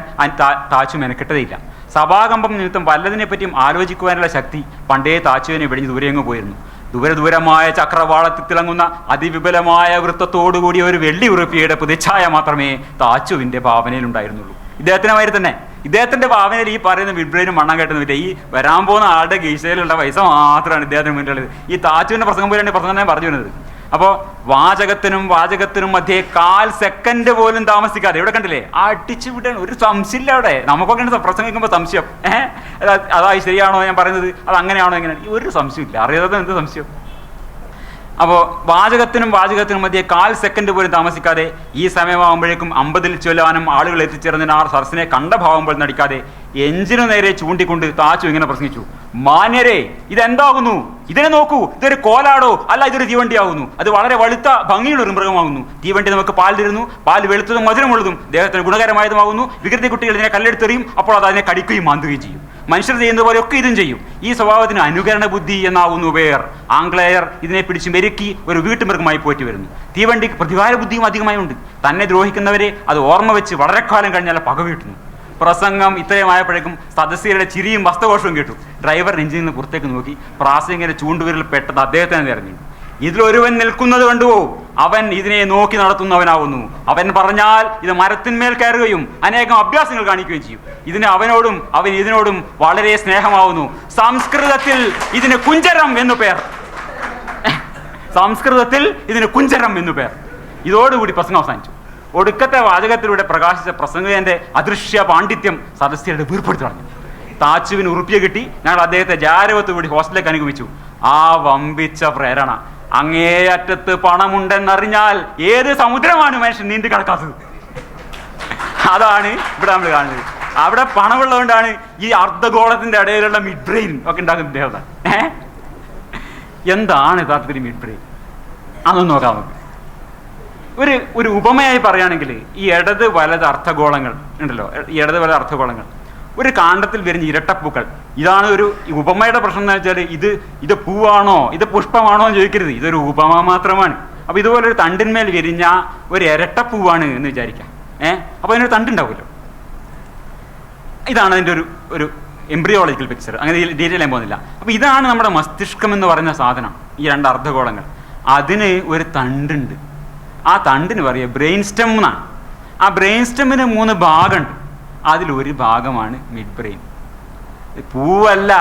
താച്ചു മെനക്കെട്ടതേയില്ല. സഭാകമ്പം നിമിത്തം വല്ലതിനെ പറ്റിയും ആലോചിക്കുവാനുള്ള ശക്തി പണ്ടേ താച്ചുവിനെ വെടിഞ്ഞ് ദൂരെയങ്ങ് പോയിരുന്നു. ദൂരദൂരമായ ചക്രവാളത്തിൽ തിളങ്ങുന്ന അതിവിപുലമായ വൃത്തത്തോടുകൂടിയ ഒരു വെള്ളി ഉറുപ്പിയുടെ പ്രതിച്ഛായ മാത്രമേ താച്ചുവിൻ്റെ ഭാവനയിലുണ്ടായിരുന്നുള്ളൂ. ഇദ്ദേഹത്തിൻ്റെ മാതിരി തന്നെ ഇദ്ദേഹത്തിൻ്റെ ഭാവനയിൽ ഈ പറയുന്ന മിഡ്ബ്രെയിനും മണ്ണം കെട്ടുന്ന പറ്റില്ല. ഈ വരാൻ പോകുന്ന ആളുടെ ഗീശയിലുള്ള പൈസ മാത്രമാണ് ഇദ്ദേഹത്തിന് മുന്നിലുള്ളത്. ഈ താച്ചുവിൻ്റെ പ്രസംഗം പോലെയാണ് പ്രസംഗം ഞാൻ പറഞ്ഞു വരുന്നത്. അപ്പോൾ വാചകത്തിനും മധ്യേ 1/4 സെക്കൻഡ് പോലും താമസിക്കാതെ ഇവിടെ കണ്ടില്ലേ അടിച്ചു വിടാണ്. ഒരു സംശയമില്ല അവിടെ. നമുക്കൊക്കെ പ്രസംഗിക്കുമ്പോൾ സംശയം, അതായി ശരിയാണോ ഞാൻ പറയുന്നത്, അത് അങ്ങനെയാണോ എങ്ങനെയാണ്, ഒരു സംശയമില്ല. അറിയാതെ എന്ത് സംശയം. അപ്പോൾ വാചകത്തിനും മധ്യേ 1/4 സെക്കൻഡ് പോലും താമസിക്കാതെ ഈ സമയമാകുമ്പോഴേക്കും 50-ൽ ചൊല്ലാനും ആളുകൾ എത്തിച്ചേർന്നതിന് ആ സരസിനെ കണ്ട ഭാവം പോലും നടിക്കാതെ എഞ്ചിനു നേരെ ചൂണ്ടിക്കൊണ്ട് താച്ചു ഇങ്ങനെ പ്രസംഗിച്ചു: മാന്യരെ, ഇതെന്താകുന്നു? ഇതിനെ നോക്കൂ, ഇതൊരു കോലാടോ അല്ല, ഇതൊരു തീവണ്ടിയാകുന്നു. അത് വളരെ വലുത്ത ഭംഗിയുള്ള ഒരു മൃഗമാകുന്നു. തീവണ്ടി നമുക്ക് പാൽ തരുന്നു. പാൽ വെളുത്തതും മധുരമുള്ളതും ദേഹത്തിന് ഗുണകരമായതുമാകുന്നു. വികൃതി കുട്ടികൾ ഇതിനെ കല്ലെടുത്തെറിയും, അപ്പോൾ അത് അതിനെ കടിക്കുകയും മാന്തുകയും ചെയ്യും. മനുഷ്യർ ചെയ്യുന്ന പോലെയൊക്കെ ഇതും ചെയ്യും. ഈ സ്വഭാവത്തിന് അനുകരണ ബുദ്ധി എന്നാവുന്നു പേർ. ആംഗ്ലേയർ ഇതിനെ പിടിച്ച് മെരുക്കി ഒരു വീട്ടുമൃഗമായി പോറ്റി വരുന്നു. തീവണ്ടിക്ക് പ്രതികാര ബുദ്ധിയും അധികമായി ഉണ്ട്. തന്നെ ദ്രോഹിക്കുന്നവരെ അത് ഓർമ്മ വെച്ച് വളരെ കാലം കഴിഞ്ഞാൽ പക വീട്ടുന്നു. പ്രസംഗം ഇത്രയുമായപ്പോഴേക്കും സദസ്യരുടെ ചിരിയും വസ്തുഘോഷവും കേട്ടു. ഡ്രൈവർ എഞ്ചിനിൽ നിന്ന് പുറത്തേക്ക് നോക്കി പ്രാസംഗികന്റെ ചൂണ്ടുവിരൽ പെട്ടത് അദ്ദേഹത്തിന് തിരഞ്ഞു. ഇതിലൊരുവൻ നിൽക്കുന്നത് കണ്ടുവോ, അവൻ ഇതിനെ നോക്കി നടത്തുന്നവനാവുന്നു. അവൻ പറഞ്ഞാൽ ഇത് മരത്തിന്മേൽ കയറുകയും അനേകം അഭ്യാസങ്ങൾ കാണിക്കുകയും ചെയ്യും. അവൻ ഇതിനോടും വളരെ സ്നേഹമാവുന്നു. സംസ്കൃതത്തിൽ ഇതിന് കുഞ്ചരം എന്നു പേർ. ഇതോടുകൂടി പ്രസംഗം അവസാനിച്ചു. ഒടുക്കത്തെ വാചകത്തിലൂടെ പ്രകാശിച്ച പ്രസംഗകന്റെ അദൃശ്യ പാണ്ഡിത്യം സദസ്യരുടെ വീർപ്പെടുത്തി കളഞ്ഞു. താച്ചുവിന് ഉറുപ്പിയ കിട്ടി. ഞങ്ങൾ അദ്ദേഹത്തെ ജാരവത്തുകൂടി ഹോസ്റ്റലിലേക്ക് അനുഗമിച്ചു. ആ വമ്പിച്ച പ്രേരണ, അങ്ങേയറ്റത്ത് പണമുണ്ടെന്നറിഞ്ഞാൽ ഏത് സമുദ്രമാണ് മനുഷ്യൻ നീന്തി കിടക്കാത്തത്. അതാണ് ഇവിടെ നമ്മൾ കാണുന്നത്. അവിടെ പണമുള്ളതുകൊണ്ടാണ് ഈ അർദ്ധഗോളത്തിന്റെ ഇടയിലുള്ള മിഡ് ബ്രെയിൻ ഒക്കെ ഉണ്ടാക്കുന്നത്. എന്താണ് യഥാർത്ഥത്തിൽ മിഡ് ബ്രെയിൻ? അതൊന്നും നോക്കാം നമുക്ക്. ഒരു ഉപമയായി പറയുകയാണെങ്കിൽ, ഈ ഇടത് വലത് അർത്ഥഗോളങ്ങൾ ഉണ്ടല്ലോ, ഈ ഇടത് വലത് അർത്ഥഗോളങ്ങൾ ഒരു കാണ്ഡത്തിൽ വിരിഞ്ഞ ഇരട്ടപ്പൂക്കൾ. ഇതാണ് ഒരു ഉപമയുടെ പ്രശ്നം എന്ന് വെച്ചാൽ, ഇത് പൂവാണോ ഇത് പുഷ്പമാണോ എന്ന് ചോദിക്കരുത്. ഇതൊരു ഉപമ മാത്രമാണ്. അപ്പോൾ ഇതുപോലൊരു തണ്ടിന്മേൽ വിരിഞ്ഞ ഒരു ഇരട്ടപ്പൂവാണ് എന്ന് വിചാരിക്കാം. അപ്പോൾ അതിനൊരു തണ്ടുണ്ടാവുമല്ലോ. ഇതാണ് അതിൻ്റെ ഒരു എംബ്രിയോളജിക്കൽ പിക്ചർ. അങ്ങനെ ഡീറ്റെയിൽ ആയി പോകുന്നില്ല. അപ്പോൾ ഇതാണ് നമ്മുടെ മസ്തിഷ്കം എന്ന് പറയുന്ന സാധനം. ഈ 2 അർദ്ധഗോളങ്ങൾ, അതിന് ഒരു തണ്ടുണ്ട്. ആ തണ്ടിന് പറയുക ബ്രെയിൻ സ്റ്റെം എന്നാണ്. ആ ബ്രെയിൻ സ്റ്റെമ്മിന് 3 ഭാഗമുണ്ട്. അതിലൊരു ഭാഗമാണ് മിഡ് ബ്രെയിൻ. പൂവല്ല,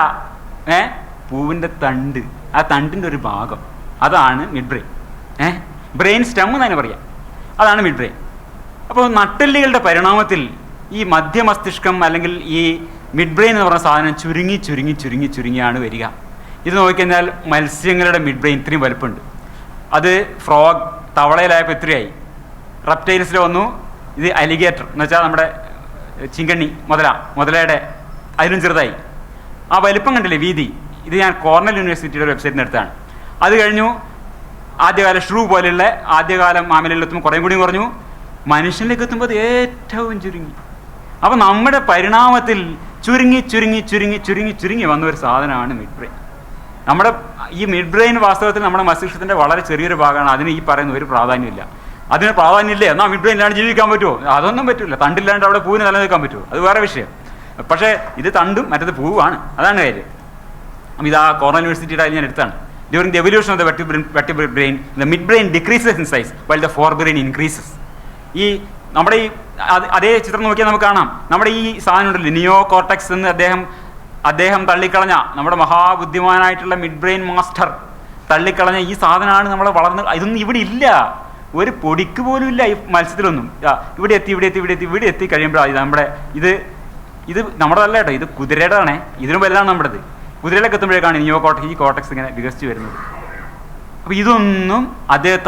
പൂവിൻ്റെ തണ്ട്. ആ തണ്ടിൻ്റെ ഒരു ഭാഗം, അതാണ് മിഡ് ബ്രെയിൻ. ബ്രെയിൻ സ്റ്റെം എന്നതിന് പറയാം. അതാണ് മിഡ് ബ്രെയിൻ. അപ്പോൾ നട്ടെല്ലുകളുടെ പരിണാമത്തിൽ ഈ മധ്യമസ്തിഷ്കം അല്ലെങ്കിൽ ഈ മിഡ് ബ്രെയിൻ എന്ന് പറഞ്ഞ സാധനം ചുരുങ്ങിയാണ് വരിക. ഇത് നോക്കിക്കഴിഞ്ഞാൽ മത്സ്യങ്ങളുടെ മിഡ് ബ്രെയിൻ ഇത്രയും വലുപ്പമുണ്ട്. അത് ഫ്രോഗ് തവളയിലായപ്പോൾ ഇത്രയായി. റെപ്റ്റൈൽസിൽ വന്നു. ഇത് അലിഗേറ്റർ എന്ന് വെച്ചാൽ നമ്മുടെ ചിങ്കണ്ണി മുതലയുടെ അതിലും ചെറുതായി. ആ വലിപ്പം കണ്ടില്ലേ, വീതി. ഇത് ഞാൻ കോർണൽ യൂണിവേഴ്സിറ്റിയുടെ വെബ്സൈറ്റിന് അടുത്താണ്. അത് കഴിഞ്ഞു ആദ്യകാല ഷ്രൂ പോലെയുള്ള ആദ്യകാലം മാമലെത്തുമ്പോൾ കുറേ കൂടി കുറഞ്ഞു. മനുഷ്യനിലേക്ക് എത്തുമ്പോൾ അത് ഏറ്റവും ചുരുങ്ങി. അപ്പോൾ നമ്മുടെ പരിണാമത്തിൽ ചുരുങ്ങി വന്ന ഒരു സാധനമാണ് മിഡ് ബ്രെയിൻ. നമ്മുടെ ഈ മിഡ് ബ്രെയിൻ വാസ്തവത്തിൽ നമ്മുടെ മസ്തിഷ്കത്തിൻ്റെ വളരെ ചെറിയൊരു ഭാഗമാണ്. അതിന് ഈ പറയുന്ന ഒരു പ്രാധാന്യമില്ല. അതിന് പ്രാധാന്യമില്ലേ എന്നാൽ മിഡ് ബ്രെയിൻ ഇല്ലാണ്ട് ജീവിക്കാൻ പറ്റുമോ? അതൊന്നും പറ്റില്ല. തണ്ടില്ലാണ്ട് അവിടെ പൂവിന് നിലനിൽക്കാൻ പറ്റുമോ? അത് വേറെ വിഷയം. പക്ഷേ ഇത് തണ്ടും മറ്റത് പൂവാണ്. അതാണ് കാര്യം. അപ്പം ഇത് ആ കോർണൽ യൂണിവേഴ്സിറ്റിയുടെ ഞാൻ എടുത്താണ്. During the evolution of the vertebrate brain the mid brain decreases in size while the forebrain increases. ഈ നമ്മുടെ ഈ അതേ ചിത്രം നോക്കിയാൽ നമുക്ക് കാണാം. നമ്മുടെ ഈ സാധനം ഉണ്ടല്ലോ, നിയോ കോർട്ടക്സ് എന്ന് അദ്ദേഹം തള്ളിക്കളഞ്ഞ, നമ്മുടെ മഹാബുദ്ധിമാനായിട്ടുള്ള മിഡ് ബ്രെയിൻ മാസ്റ്റർ തള്ളിക്കളഞ്ഞ ഈ സാധനമാണ് നമ്മളെ വളർന്ന്. ഇതൊന്നും ഇവിടെ ഇല്ല, ഒരു പൊടിക്ക് പോലും ഇല്ല ഈ മത്സ്യത്തിലൊന്നും. ഇവിടെ എത്തി കഴിയുമ്പോൾ ഇത് നമ്മുടെ അല്ല കേട്ടോ, ഇത് കുതിരയുടെയാണേ. ഇതിനും വലുതാണ് നമ്മുടേത്. കുതിരയിലൊക്കെ എത്തുമ്പോഴേക്കാണ് ഈ കോർട്ടക്സ് ഇങ്ങനെ വികസിച്ച് വരുന്നത്. അപ്പോൾ ഇതൊന്നും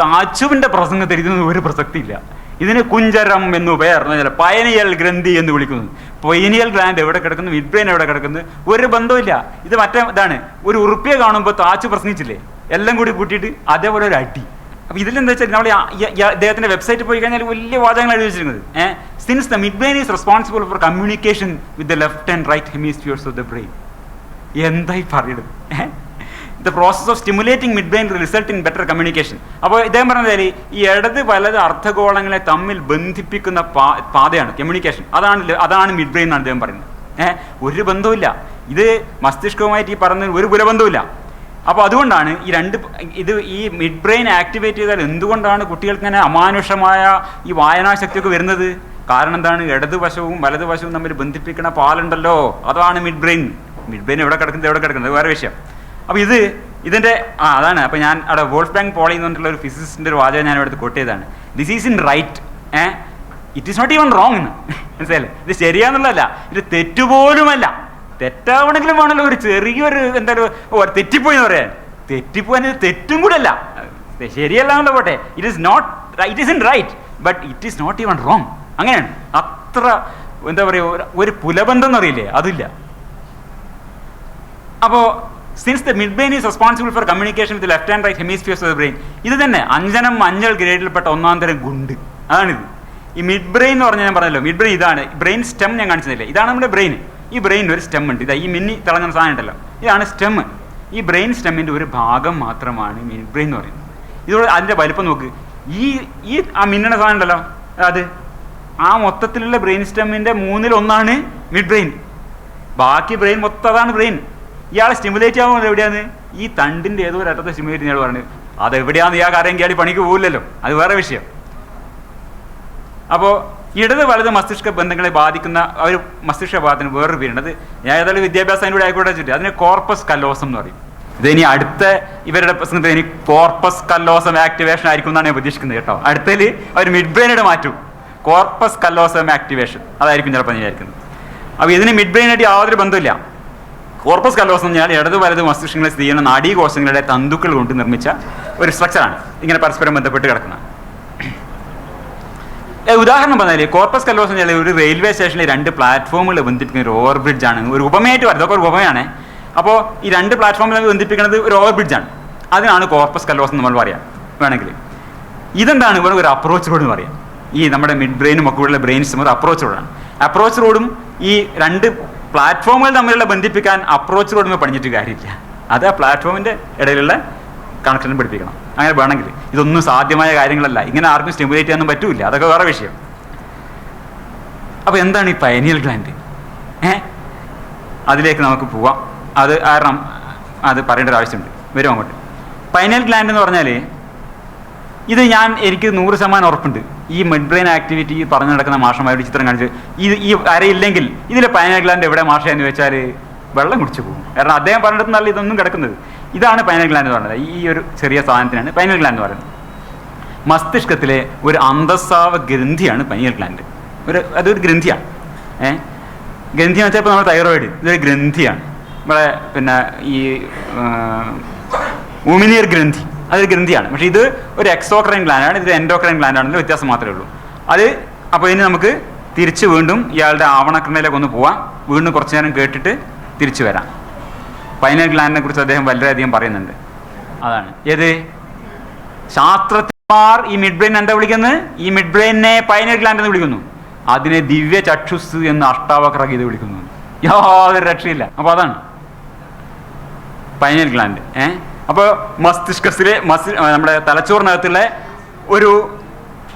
താച്ചുവിൻ്റെ പ്രസംഗത്തിൽ ഇതൊന്നും ഒരു പ്രസക്തിയില്ല. ഇതിന് കുഞ്ചരം എന്നു പേർ, പൈനിയൽ ഗ്രന്ഥി എന്ന് വിളിക്കുന്നു. പൈനിയൽ ഗ്ലാൻഡ് എവിടെ കിടക്കുന്നു, മിഡ് ബ്രെയിൻ എവിടെ കിടക്കുന്നു, ഒരു ബന്ധമില്ല. ഇത് ഇതാണ്. ഒരു ഉറുപ്പിയെ കാണുമ്പോൾ താച്ചു പ്രസംഗിച്ചില്ലേ, എല്ലാം കൂടി കൂട്ടിയിട്ട് അതേപോലെ ഒരു അടി. അപ്പോൾ ഇതിലെന്താ വെച്ചാൽ നമ്മൾ അദ്ദേഹത്തിൻ്റെ വെബ്സൈറ്റിൽ പോയി കഴിഞ്ഞാൽ വലിയ വാചകങ്ങൾ എഴുതി വെച്ചിരിക്കുന്നത് since the mid brain is responsible for communication with the left and right hemispheres of the brain. എന്തായി പറയുന്നത്? The process of stimulating mid brain result in better communication. അപ്പോൾ ഇദ്ദേഹം പറഞ്ഞാൽ ഈ ഇടത് വലത് അർത്ഥഗോളങ്ങളെ തമ്മിൽ ബന്ധിപ്പിക്കുന്ന പാതയാണ് കമ്മ്യൂണിക്കേഷൻ. അതാണ് മിഡ് ബ്രെയിൻ എന്നാണ് അദ്ദേഹം പറയുന്നത്. ഒരു ബന്ധവുമില്ല, ഇത് മസ്തിഷ്കവുമായിട്ട് ഈ പറഞ്ഞ ഒരു പുലബന്ധവുമില്ല. അപ്പോൾ അതുകൊണ്ടാണ് ഈ മിഡ് ബ്രെയിൻ ആക്ടിവേറ്റ് ചെയ്താൽ എന്തുകൊണ്ടാണ് കുട്ടികൾക്ക് ഇങ്ങനെ അമാനുഷമായ ഈ വായനാശക്തിയൊക്കെ വരുന്നത്? കാരണം എന്താണ്? ഇടതുവശവും വലതുവശവും തമ്മിൽ ബന്ധിപ്പിക്കുന്ന പാലുണ്ടല്ലോ, അതാണ് മിഡ് ബ്രെയിൻ. മിഡ് ബ്രെയിൻ എവിടെ കിടക്കുന്നത് വേറെ വിഷയം. അപ്പോൾ ഇതിൻ്റെ അതാണ്. അപ്പോൾ ഞാൻ അവിടെ വോൾഫ്ഗാങ് പോളി എന്ന് പറഞ്ഞിട്ടുള്ള ഒരു ഫിസിസിസ്റ്റിൻ്റെ ഒരു വാചകം ഞാൻ ഇവിടെ കോട്ട് ചെയ്തതാണ്. This is in right, it is not even wrong എന്ന്. മനസ്സിലായില്ലേ? ഇത് ശരിയാന്നുള്ളതല്ല, ഇത് തെറ്റുപോലുമല്ല. തെറ്റാവണമെങ്കിലും വേണമല്ലോ ഒരു ചെറിയൊരു എന്തായാലും തെറ്റിപ്പോയി എന്ന് പറയാൻ. തെറ്റിപ്പോവാൻ ഇത് തെറ്റും കൂടെ അല്ല, ശരിയല്ല എന്നുള്ള പോട്ടെ. It is in right but it is not even wrong. അങ്ങനെയാണ്. അത്ര എന്താ പറയുക, ഒരു പുലബന്ധം എന്ന് പറയില്ലേ, അതില്ല. അപ്പോൾ since the mid brain is responsible for communication with left and right hemispheres of the brain. ഇത് തന്നെ മഞ്ഞൾ ഗ്രേഡിൽപ്പെട്ട ഒന്നാം തരം ഗുണ്ട്. അതാണിത്. ഈ മിഡ് ബ്രെയിൻ എന്ന് പറഞ്ഞാൽ ഞാൻ പറഞ്ഞല്ലോ, മിഡ് ബ്രെയിൻ ഇതാണ്. ബ്രെയിൻ സ്റ്റെം ഞാൻ കാണിച്ചതില്ലേ, ഇതാണ് നമ്മുടെ ബ്രെയിൻ. ഈ ബ്രെയിനിന് ഒരു സ്റ്റെം ഉണ്ട്. ഈ മിന്നി തിളങ്ങുന്ന സാധനം ഉണ്ടല്ലോ, ഇതാണ് സ്റ്റെം. ഈ ബ്രെയിൻ സ്റ്റെമ്മിൻ്റെ ഒരു ഭാഗം മാത്രമാണ് മിഡ് ബ്രെയിൻ എന്ന് പറയുന്നത്. ഇതോടെ അതിൻ്റെ വലിപ്പം നോക്ക്. ഈ മിന്നണ സാധനം ഉണ്ടല്ലോ, അത് മൊത്തത്തിലുള്ള ബ്രെയിൻ സ്റ്റെമ്മിൻ്റെ 1/3 മിഡ് ബ്രെയിൻ. ബാക്കി ബ്രെയിൻ മൊത്തം അതാണ് ബ്രെയിൻ. ഇയാളെ സ്റ്റിമുലേറ്റ് ആവുന്നത് എവിടെയാണ്? ഈ തണ്ടിൻ്റെ ഏതോ ഒരു അറ്റത്തെ സ്റ്റിമുലേറ്റ് ഇയാൾ പറഞ്ഞു. അതെവിടെയാണെന്ന് ഇയാൾക്ക് അറിയാമെങ്കിൽ ഇയാൾ പണിക്ക് പോകില്ലല്ലോ, അത് വേറെ വിഷയം. അപ്പോൾ ഇടത് വലത് മസ്തിഷ്ക ബന്ധങ്ങളെ ബാധിക്കുന്ന ഒരു മസ്തിഷ്ക ഭാഗത്തിന് വേറൊരു പേരുണ്ട്. അത് ഞാൻ ഏതായാലും വിദ്യാഭ്യാസം അതിലൂടെ ആയിക്കോട്ടെ വെച്ചിട്ട് അതിന് കോർപ്പസ് കല്ലോസം എന്ന് പറയും. ഇതിനി അടുത്ത ഇവരുടെ പ്രശ്നത്തിൽ ഇനി കോർപ്പസ് കല്ലോസം ആക്ടിവേഷൻ ആയിരിക്കും എന്നാണ് ഞാൻ പ്രതീക്ഷിക്കുന്നത് കേട്ടോ. അടുത്തതിൽ അവർ മിഡ് ബ്രെയിനോട് മാറ്റും. കോർപ്പസ് കല്ലോസം ആക്ടിവേഷൻ അതായിരിക്കും ചിലപ്പോൾ വിചാരിക്കുന്നത്. അപ്പോൾ ഇതിന് മിഡ് ബ്രെയിനായിട്ട് യാതൊരു ബന്ധമില്ല. കോർപ്പസ് കല്ലോസം എന്ന് പറഞ്ഞാൽ ഇടത് വലത് മസ്തിഷ്കങ്ങളെ സ്ഥിതി ചെയ്യുന്ന നാഡീകോശങ്ങളുടെ തന്തുക്കൾ കൊണ്ട് നിർമ്മിച്ച ഒരു സ്ട്രക്ചറാണ്, ഇങ്ങനെ പരസ്പരം ബന്ധപ്പെട്ട് കിടക്കുന്നത്. ഉദാഹരണം പറഞ്ഞാൽ കോർപ്പസ് കല്ലോസം എന്ന് ഒരു റെയിൽവേ സ്റ്റേഷനിൽ 2 പ്ലാറ്റ്ഫോമുകൾ ബന്ധിപ്പിക്കുന്ന ഒരു ഓവർ ബ്രിഡ്ജാണ്. ഒരു ഉപമയായിട്ട് വരും, ഇതൊക്കെ ഒരു ഉപമയാണ്. അപ്പോൾ ഈ 2 പ്ലാറ്റ്ഫോമുകൾ ബന്ധിപ്പിക്കുന്നത് ഒരു ഓവർ ബ്രിഡ്ജാണ്. അതിനാണ് കോർപ്പസ് കല്ലോസം നമ്മൾ പറയാം വേണമെങ്കിൽ. ഇതെന്താണ് ഇവിടെ ഒരു അപ്രോച്ച് റോഡ് എന്ന് പറയാം. ഈ നമ്മുടെ മിഡ് ബ്രെയിനും ഒക്കെ ഉള്ള ബ്രെയിൻ സ്റ്റെം ഒരു അപ്രോച്ച് റോഡാണ്. അപ്രോച്ച് റോഡും ഈ 2 പ്ലാറ്റ്ഫോമുകൾ തമ്മിലുള്ള ബന്ധിപ്പിക്കാൻ അപ്രോച്ച് റോഡുമേ പണിഞ്ഞിട്ട് കാര്യമില്ല. അത് ആ പ്ലാറ്റ്ഫോമിൻ്റെ ഇടയിലുള്ള കണക്ഷൻ പഠിപ്പിക്കണം. അങ്ങനെ വേണമെങ്കിൽ ഇതൊന്നും സാധ്യമായ കാര്യങ്ങളല്ല. ഇങ്ങനെ ആർക്കും സ്റ്റിമുലേറ്റ് ചെയ്യാനൊന്നും പറ്റൂല, അതൊക്കെ വേറെ വിഷയം. അപ്പോൾ എന്താണ് ഈ പൈനിയൽ ഗ്ലാൻഡ്? അതിലേക്ക് നമുക്ക് പോവാം. അത് കാരണം അത് പറയേണ്ട ഒരു ആവശ്യമുണ്ട്. വരും അങ്ങോട്ട്. പൈനിയൽ ഗ്ലാൻഡ് എന്ന് പറഞ്ഞാൽ ഇത് എനിക്ക് 100% ഉറപ്പുണ്ട്. ഈ മിഡ് ബ്രെയിൻ ആക്ടിവിറ്റി പറഞ്ഞു നടക്കുന്ന മാഷന്മാരുടെ ചിത്രം കാണിച്ച് ഈ അരയില്ലെങ്കിൽ ഇതിലെ പൈനിയൽ ഗ്ലാൻഡ് എവിടെ മാഷ എന്ന് വെച്ചാൽ വെള്ളം കുടിച്ചു പോകും. കാരണം അദ്ദേഹം പറഞ്ഞിടത്തുനിന്നല്ല ഇതൊന്നും കിടക്കുന്നത്. ഇതാണ് പൈനൽ ഗ്ലാൻഡ് എന്ന് പറയുന്നത്. ഈ ഒരു ചെറിയ സാധനത്തിനാണ് പൈനൽ ഗ്ലാൻഡ് എന്ന് പറയുന്നത്. മസ്തിഷ്കത്തിലെ ഒരു അന്തസ്സാവ ഗ്രന്ഥിയാണ് പൈനൽ ഗ്ലാൻഡ്. അതൊരു ഗ്രന്ഥിയാണ്. ഗ്രന്ഥി എന്ന് വെച്ചാൽ ഇപ്പോൾ നമ്മുടെ തൈറോയിഡ് ഇതൊരു ഗ്രന്ഥിയാണ്. നമ്മുടെ പിന്നെ ഈ ഊമിനിയർ ഗ്രന്ഥി അതൊരു ഗ്രന്ഥിയാണ്. പക്ഷേ ഇത് ഒരു എക്സോക്രൈൻ ഗ്ലാൻഡാണ്, ഇത് എൻഡോക്രൈൻ ഗ്ലാൻഡാണെന്നുള്ള വ്യത്യാസം മാത്രമേ ഉള്ളൂ. അപ്പോൾ ഇനി നമുക്ക് തിരിച്ച് വീണ്ടും ഇയാളുടെ ആവണക്കണ്ണയിലേക്ക് ഒന്ന് പോവാം. വീണ്ടും കുറച്ച് നേരം കേട്ടിട്ട് തിരിച്ചു വരാം. പൈനൽ ഗ്ലാൻഡിനെ കുറിച്ച് അദ്ദേഹം വളരെയധികം പറയുന്നുണ്ട്. അതാണ് ഏത് ശാസ്ത്രജ്ഞന്മാർ ഈ മിഡ് ബ്രെയിൻ എന്താ വിളിക്കുന്നത്? ഈ മിഡ് ബ്രെയിനെ പൈനൽ ഗ്ലാൻഡ് എന്ന് വിളിക്കുന്നു. അതിനെ ദിവ്യ ചക്ഷുസ് എന്ന് അഷ്ടാവക്ര ഗീത വിളിക്കുന്നു. യാതൊരു രക്ഷയില്ല. അപ്പോൾ അതാണ് പൈനൽ ഗ്ലാൻഡ്. അപ്പോൾ മസ്തിഷ്കത്തിലെ നമ്മുടെ തലച്ചോറിനകത്തുള്ള ഒരു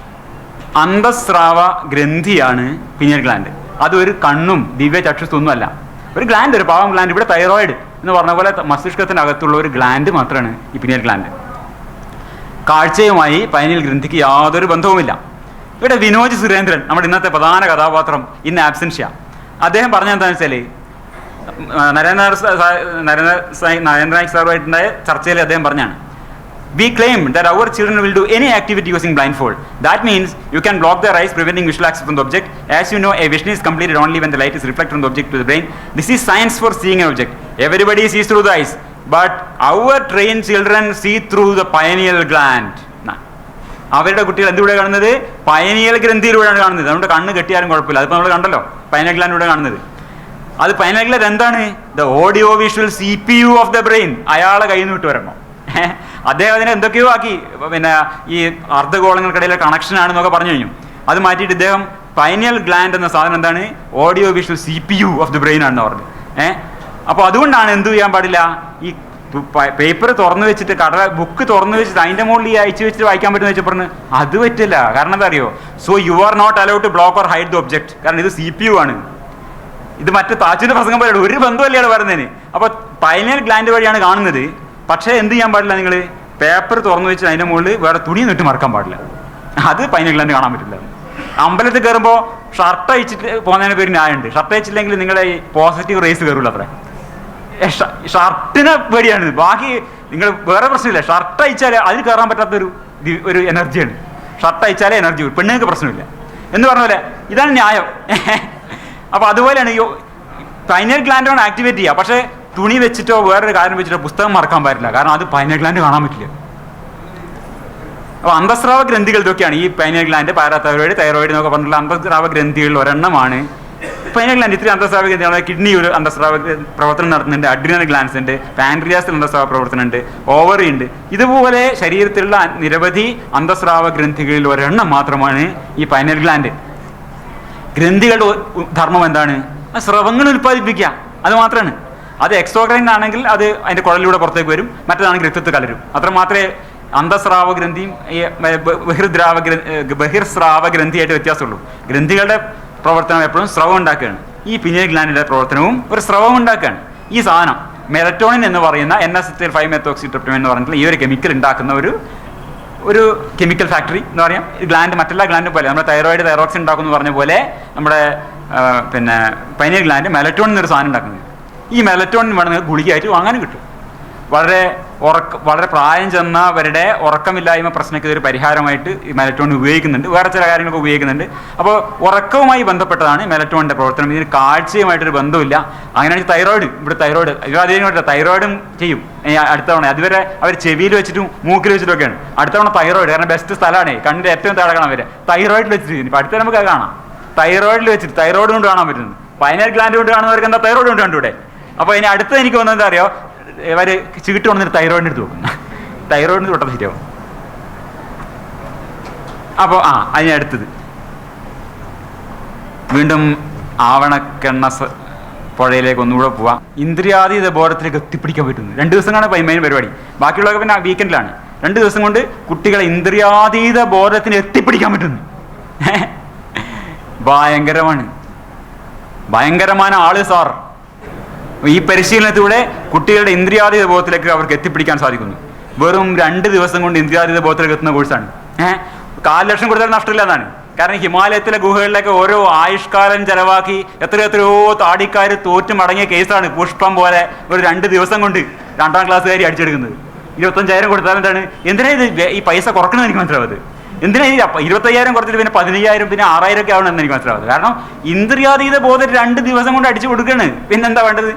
അന്തസ്രാവ ഗ്രന്ഥിയാണ് പീനിയൽ ഗ്ലാൻഡ്. അതൊരു കണ്ണും ദിവ്യ ചക്ഷുസ്തൊന്നും അല്ല, ഒരു ഗ്ലാൻഡ്, ഒരു പാവം ഗ്ലാൻഡ്. ഇവിടെ തൈറോയിഡ് എന്ന് പറഞ്ഞ പോലെ മസ്തിഷ്കത്തിനകത്തുള്ള ഒരു ഗ്ലാൻഡ് മാത്രമാണ് ഈ പീനിയൽ ഗ്ലാൻഡ്. കാഴ്ചയുമായി പൈനിയൽ ഗ്രന്ഥിക്ക് യാതൊരു ബന്ധവുമില്ല. ഇവിടെ വിനോദ് സുരേന്ദ്രൻ, നമ്മുടെ ഇന്നത്തെ പ്രധാന കഥാപാത്രം ഇൻ ആബ്സെൻഷ്യ, അദ്ദേഹം പറഞ്ഞെന്താണെന്ന് വെച്ചാൽ നരേന്ദ്രനായിക് സാറുമായിട്ടുണ്ടായ ചർച്ചയിൽ അദ്ദേഹം പറഞ്ഞാണ്, we claim that our children will do any activity using blindfold. That means you can block their eyes, preventing visual access from the object. As you know, a vision is completed only when the light is reflected from the object to the brain. This is science for seeing an object. Everybody sees through the eyes, but our trained children see through the pineal gland. അവരുടെ കുട്ടികൾ എന്തിലൂടെ കാണുന്നത്? Pineal ഗ്രന്ഥിയിലൂടെയാണ് കാണുന്നത്. അതുകൊണ്ട് കണ്ണ് കെട്ടിയാലും കുഴപ്പമില്ല. അതിപ്പോൾ നമ്മൾ കണ്ടല്ലോ പൈനൽ ഗ്ലാൻഡിലൂടെ കാണുന്നത്. അത് പൈനൽ ഗ്ലാൻഡ് എന്താണ്? The audio visual CPU of the brain. അയാളെ കയ്യിൽ നിന്ന് വിട്ട് വരണം. അദ്ദേഹം അതിനെ എന്തൊക്കെയോ ആക്കി, പിന്നെ ഈ അർദ്ധഗോളങ്ങൾക്കിടയിലെ കണക്ഷനാണെന്നൊക്കെ പറഞ്ഞു കഴിഞ്ഞു. അത് മാറ്റിയിട്ട് ഇദ്ദേഹം പൈനിയൽ ഗ്ലാൻഡ് എന്ന സാധനം എന്താണ്, audio visual CPU of the brain ആണെന്ന് പറഞ്ഞു. അപ്പോൾ അതുകൊണ്ടാണ് എന്ത് ചെയ്യാൻ പാടില്ല, ഈ പേപ്പർ തുറന്നു വെച്ചിട്ട് ബുക്ക് തുറന്നു വെച്ചിട്ട് അതിൻ്റെ മുകളിൽ ഈ അയച്ചു വെച്ചിട്ട് വായിക്കാൻ പറ്റുന്ന വെച്ചാൽ പറഞ്ഞു അത് പറ്റില്ല. കാരണം എന്താ അറിയോ, so you are not allowed to block or hide the object. കാരണം ഇത് CPU ആണ്. ഇത് മറ്റേ താച്ചിന്റെ പ്രസംഗം പോലെയാണ്, ഒരു ബന്ധമല്ലേ പറയുന്നതിന്. അപ്പോൾ പൈനിയൽ ഗ്ലാൻഡ് വഴിയാണ് കാണുന്നത്. പക്ഷേ എന്ത് ചെയ്യാൻ പാടില്ല, നിങ്ങൾ പേപ്പർ തുറന്നു വെച്ചിട്ട് അതിൻ്റെ മുകളിൽ വേറെ തുണി നിട്ട് മറക്കാൻ പാടില്ല. അത് പൈനിയൽ ഗ്ലാൻഡ് കാണാൻ പറ്റില്ല. അമ്പലത്തിൽ കയറുമ്പോൾ ഷർട്ട് അയച്ചിട്ട് പോകുന്നതിന് പേര് ന്യായമുണ്ട്. ഷർട്ട് അയച്ചില്ലെങ്കിൽ നിങ്ങളെ ഈ പോസിറ്റീവ് റേസ് കയറുള്ളൂ അത്ര. ഷർട്ടിനെ പേടിയാണ്. ബാക്കി നിങ്ങൾ വേറെ പ്രശ്നമില്ല. ഷർട്ട് അയച്ചാൽ അതിന് കയറാൻ പറ്റാത്തൊരു എനർജിയാണ്. ഷർട്ട് അയച്ചാലേ എനർജി വരും, പെണ്ണുങ്ങൾക്ക് പ്രശ്നമില്ല എന്ന് പറഞ്ഞ പോലെ ഇതാണ് ന്യായം. അപ്പോൾ അതുപോലെയാണ് ഈ പൈനിയൽ ഗ്ലാൻഡാണ് ആക്ടിവേറ്റ് ചെയ്യുക. പക്ഷേ തുണി വെച്ചിട്ടോ വേറൊരു കാര്യം വെച്ചിട്ടോ പുസ്തകം മറക്കാൻ പറ്റില്ല. കാരണം അത് പൈനിയൽ ഗ്ലാൻഡ് കാണാൻ പറ്റില്ല. അപ്പോൾ അന്തസ്രാവ ഗ്രന്ഥികൾ ഇതൊക്കെയാണ് ഈ പൈനിയൽ ഗ്ലാൻഡ്, പാരാതൈറോയിഡ്, തൈറോയിഡ് എന്നൊക്കെ പറഞ്ഞിട്ടുള്ള അന്തസ്രാവ ഗ്രന്ഥികളിൽ ഒരെണ്ണമാണ് പൈനിയൽ ഗ്ലാൻഡ്. ഇത്രയും അന്തസ്രാവ ഗ്രന്ഥികളാണ്. കിഡ്നി ഒരു അന്തസ്രാവ പ്രവർത്തനം നടത്തുന്നുണ്ട്, അഡ്രിനൽ ഗ്ലാൻഡ്സ് ഉണ്ട്, പാൻക്രിയാസിൽ അന്തസ്രാവ പ്രവർത്തനം ഉണ്ട്, ഓവറി ഉണ്ട്. ഇതുപോലെ ശരീരത്തിലുള്ള നിരവധി അന്തസ്രാവ ഗ്രന്ഥികളിൽ ഒരെണ്ണം മാത്രമാണ് ഈ പൈനിയൽ ഗ്ലാൻഡ്. ഗ്രന്ഥികളുടെ ധർമ്മം എന്താണ്, സ്രവങ്ങൾ ഉൽപ്പാദിപ്പിക്കുക, അത് മാത്രമാണ്. അത് എക്സോക്രൈൻ ആണെങ്കിൽ അത് അതിൻ്റെ കുഴലിലൂടെ പുറത്തേക്ക് വരും, മറ്റേതാണെങ്കിൽ രക്തത്തിൽ കലരും. അത്ര മാത്രമേ അന്തസ്രാവ ഗ്രന്ഥിയും ഈ ബഹിർസ്രാവ ഗ്രന്ഥിയായിട്ട് വ്യത്യാസമുള്ളൂ. ഗ്രന്ഥികളുടെ പ്രവർത്തനം എപ്പോഴും സ്രവം ഉണ്ടാക്കുകയാണ്. ഈ പിനിയൽ ഗ്ലാൻഡിന്റെ പ്രവർത്തനവും ഒരു സ്രവം ഉണ്ടാക്കുകയാണ്. ഈ സാധനം മെലറ്റോണിൻ എന്ന് പറയുന്ന N-acetyl-5-methoxytryptamine എന്ന് പറഞ്ഞിട്ടുള്ള ഈ ഒരു കെമിക്കൽ ഉണ്ടാക്കുന്ന ഒരു കെമിക്കൽ ഫാക്ടറി എന്ന് പറയാം. ഈ ഗ്ലാൻഡ് മറ്റുള്ള ഗ്ലാൻഡ് പോലെ നമ്മുടെ തൈറോയിഡ് തൈറോക്സിൻ ഉണ്ടാക്കുന്നു പറഞ്ഞ പോലെ നമ്മുടെ പിന്നെ പൈനിയൽ ഗ്ലാൻഡ് മെലറ്റോണിൻ എന്നൊരു സാധനം ഉണ്ടാക്കുന്നത്. ഈ മെലറ്റോണിൻ വേണമെങ്കിൽ ഗുളികയായിട്ട് വാങ്ങാനും കിട്ടും. വളരെ പ്രായം ചെന്നവരുടെ ഉറക്കമില്ലായ്മ പ്രശ്നಕ್ಕೆ ഇതൊരു പരിഹാരമായിട്ട് ഈ മെലറ്റോണിൻ ഉപയോഗിക്കുന്നുണ്ട്. വേറെ ചില കാര്യങ്ങളൊക്കെ ഉപയോഗിക്കുന്നുണ്ട്. അപ്പോൾ ഉറക്കവുമായി ബന്ധപ്പെട്ടതാണ് മെലറ്റോണിൻ്റെ പ്രവർത്തനം. ഇതിന് കാഴ്ചയുമായിട്ടൊരു ബന്ധമില്ല. അങ്ങനെയാണെങ്കിൽ തൈറോയിഡ് തൈറോയിഡും ചെയ്യും അടുത്ത തവണ. അതുവരെ അവർ ചെവിയിൽ വെച്ചിട്ടും മൂക്കിൽ വെച്ചിട്ടൊക്കെയാണ്. അടുത്ത തവണ തൈറോയിഡ്, കാരണം ബെസ്റ്റ് സ്ഥലമാണ്, കണ്ണിൻ്റെ ഏറ്റവും താഴെ കാണാൻ വരെ തൈറോയിഡിൽ വെച്ചിട്ട്. ഇപ്പം അടുത്ത നമുക്ക് കാണാം, തൈറോയിഡിൽ വെച്ചിട്ട് തൈറോയിഡ് കൊണ്ട് കാണാൻ പറ്റുന്നത്. പൈനിയൽ ഗ്ലാൻഡ് കൊണ്ട് കാണുന്നവർക്ക് എന്താ തൈറോയിഡ് കൊണ്ട് കണ്ടുകൂടെ? അപ്പോൾ ഇനി അടുത്ത് എനിക്ക് വന്നത് എന്താ അറിയോ, ഇവർ ചീട്ട് കൊണ്ടിട്ട് തൈറോയിഡിന് എടുത്ത് നോക്കും. തൈറോയിഡിന് തൊട്ടത് ശരിയാവും. അപ്പോൾ അതിനടുത്തത് വീണ്ടും ആവണക്കെണ്ണ പുഴയിലേക്ക് ഒന്നുകൂടെ പോവാം. ഇന്ദ്രിയാതീത ബോധത്തിലേക്ക് എത്തിപ്പിടിക്കാൻ പറ്റുന്നു. 2 ദിവസമാണ് മെയിൻ പരിപാടി. ബാക്കിയുള്ളതൊക്കെ പിന്നെ വീക്കെൻഡിലാണ്. 2 ദിവസം കൊണ്ട് കുട്ടികളെ ഇന്ദ്രിയാതീത ബോധത്തിന് എത്തിപ്പിടിക്കാൻ പറ്റുന്നു. ഭയങ്കരமான ആള് സാർ. ഈ പരിശീലനത്തിലൂടെ കുട്ടികളുടെ ഇന്ദ്രിയാതീത ബോധത്തിലേക്ക് അവർക്ക് എത്തിപ്പിടിക്കാൻ സാധിക്കുന്നു. വെറും 2 ദിവസം കൊണ്ട് ഇന്ദ്രിയാതീത ബോധത്തിലേക്ക് എത്തുന്ന കോഴ്സാണ്. 4 ലക്ഷം കൊടുത്താൽ നഷ്ടമില്ല എന്നാണ്. കാരണം ഹിമാലയത്തിലെ ഗുഹകളിലൊക്കെ ഓരോ ആയുഷ്കാലം ചെലവാക്കി എത്രയോ താടിക്കാർ തോറ്റു മടങ്ങിയ കേസാണ് പുഷ്പം പോലെ ഒരു 2 ദിവസം കൊണ്ട് 2ാം ക്ലാസ്സുകാരി അടിച്ചെടുക്കുന്നത്. 25,000 കൊടുത്താൽ എന്താണ്, എന്തിനാ ഇത് ഈ പൈസ കുറക്കണമെന്ന് എനിക്ക് മനസ്സിലാവത്. എന്തിനാ ഈ 25,000 കുറച്ചിട്ട് പിന്നെ 15,000 പിന്നെ 6,000 ഒക്കെ ആവണമെന്ന് എനിക്ക് മനസ്സിലാവത്. കാരണം ഇന്ദ്രിയാതീത ബോധം 2 ദിവസം കൊണ്ട് അടിച്ചു കൊടുക്കുകയാണ്. പിന്നെന്താ വേണ്ടത്?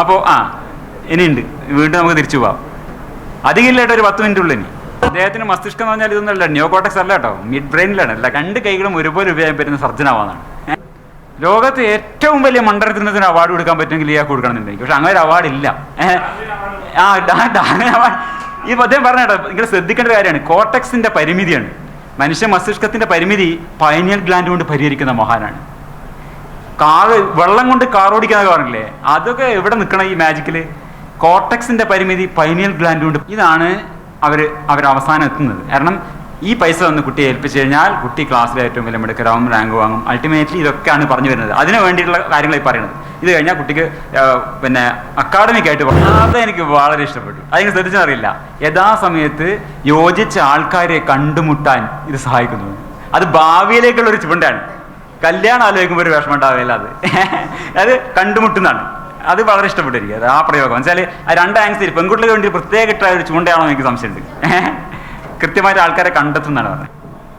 അപ്പോൾ ഇനിയുണ്ട്, വീണ്ടും നമുക്ക് തിരിച്ചു പോവാം. അധികമില്ലായിട്ട് ഒരു 10 മിനിറ്റ് ഉള്ളു. ഇനി അദ്ദേഹത്തിന് മസ്തിഷ്കം എന്ന് പറഞ്ഞാൽ ഇതൊന്നുമല്ല, നിയോകോർട്ടെക്സ് അല്ല കേട്ടോ, മിഡ് ബ്രെയിനിലാണ്. അല്ല, 2 കൈകളും ഒരുപോലെ ഉപയോഗിക്കാൻ പറ്റുന്ന സർജനാവാന്നാണ്. ലോകത്ത് ഏറ്റവും വലിയ മണ്ഡലത്തിന് അവാർഡ് കൊടുക്കാൻ പറ്റുമെങ്കിൽ ഇയാൾക്ക് കൊടുക്കണമെന്നുണ്ടെങ്കിൽ, പക്ഷെ അങ്ങനെ ഒരു അവാർഡ് ഇല്ല. ഈ അദ്ദേഹം പറഞ്ഞ കേട്ടോ, നിങ്ങൾ ശ്രദ്ധിക്കേണ്ട കാര്യമാണ്. കോർട്ടെക്സിന്റെ പരിമിതിയാണ്, മനുഷ്യ മസ്തിഷ്കത്തിന്റെ പരിമിതി പൈനിയൽ ഗ്ലാൻഡ് കൊണ്ട് പരിഹരിക്കുന്ന മഹാനാണ്. വെള്ളം കൊണ്ട് കാർ ഓടിക്കാന്നൊക്കെ പറഞ്ഞില്ലേ, അതൊക്കെ എവിടെ നിൽക്കണം ഈ മാജിക്കില്? കോർട്ടെക്സിന്റെ പരിമിതി പൈനിയൽ ഗ്ലാൻഡ് കൊണ്ട്. ഇതാണ് അവർ അവസാനം എത്തുന്നത്. കാരണം ഈ പൈസ വന്ന് കുട്ടിയെ ഏൽപ്പിച്ചു കഴിഞ്ഞാൽ കുട്ടി ക്ലാസ്സിലെ ഏറ്റവും വലിയ മിടുക്കരാവും, റാങ്ക് വാങ്ങും. അൾട്ടിമേറ്റ്ലി ഇതൊക്കെയാണ് പറഞ്ഞു വരുന്നത്. അതിന് വേണ്ടിയിട്ടുള്ള കാര്യങ്ങളായി പറയുന്നത്. ഇത് കഴിഞ്ഞാൽ കുട്ടിക്ക് പിന്നെ അക്കാഡമിക്കായിട്ട് അത് എനിക്ക് വളരെ ഇഷ്ടപ്പെട്ടു. അതിന് ശ്രദ്ധിച്ചറിയില്ല, യഥാസമയത്ത് യോജിച്ച ആൾക്കാരെ കണ്ടുമുട്ടാൻ ഇത് സഹായിക്കുന്നു. അത് ഭാവിയിലേക്കുള്ളൊരു ചുവടാണ്. കല്യാണം ആലോചിക്കുമ്പോൾ ഒരു വിഷമം ഉണ്ടാവില്ല. അത് കണ്ടുമുട്ടുന്നതാണ്. അത് വളരെ ഇഷ്ടപ്പെട്ടു എനിക്ക്. അത് ആ പ്രയോഗം വെച്ചാൽ ആ 2 ആംഗ്സിൽ പെൺകുട്ടികൾക്ക് വേണ്ടി പ്രത്യേകിട്ട ഒരു ചൂണ്ടയാണോ എനിക്ക് സംശയമുണ്ട്. കൃത്യമായിട്ട് ആൾക്കാരെ കണ്ടെത്തുന്നതാണ് പറഞ്ഞത്.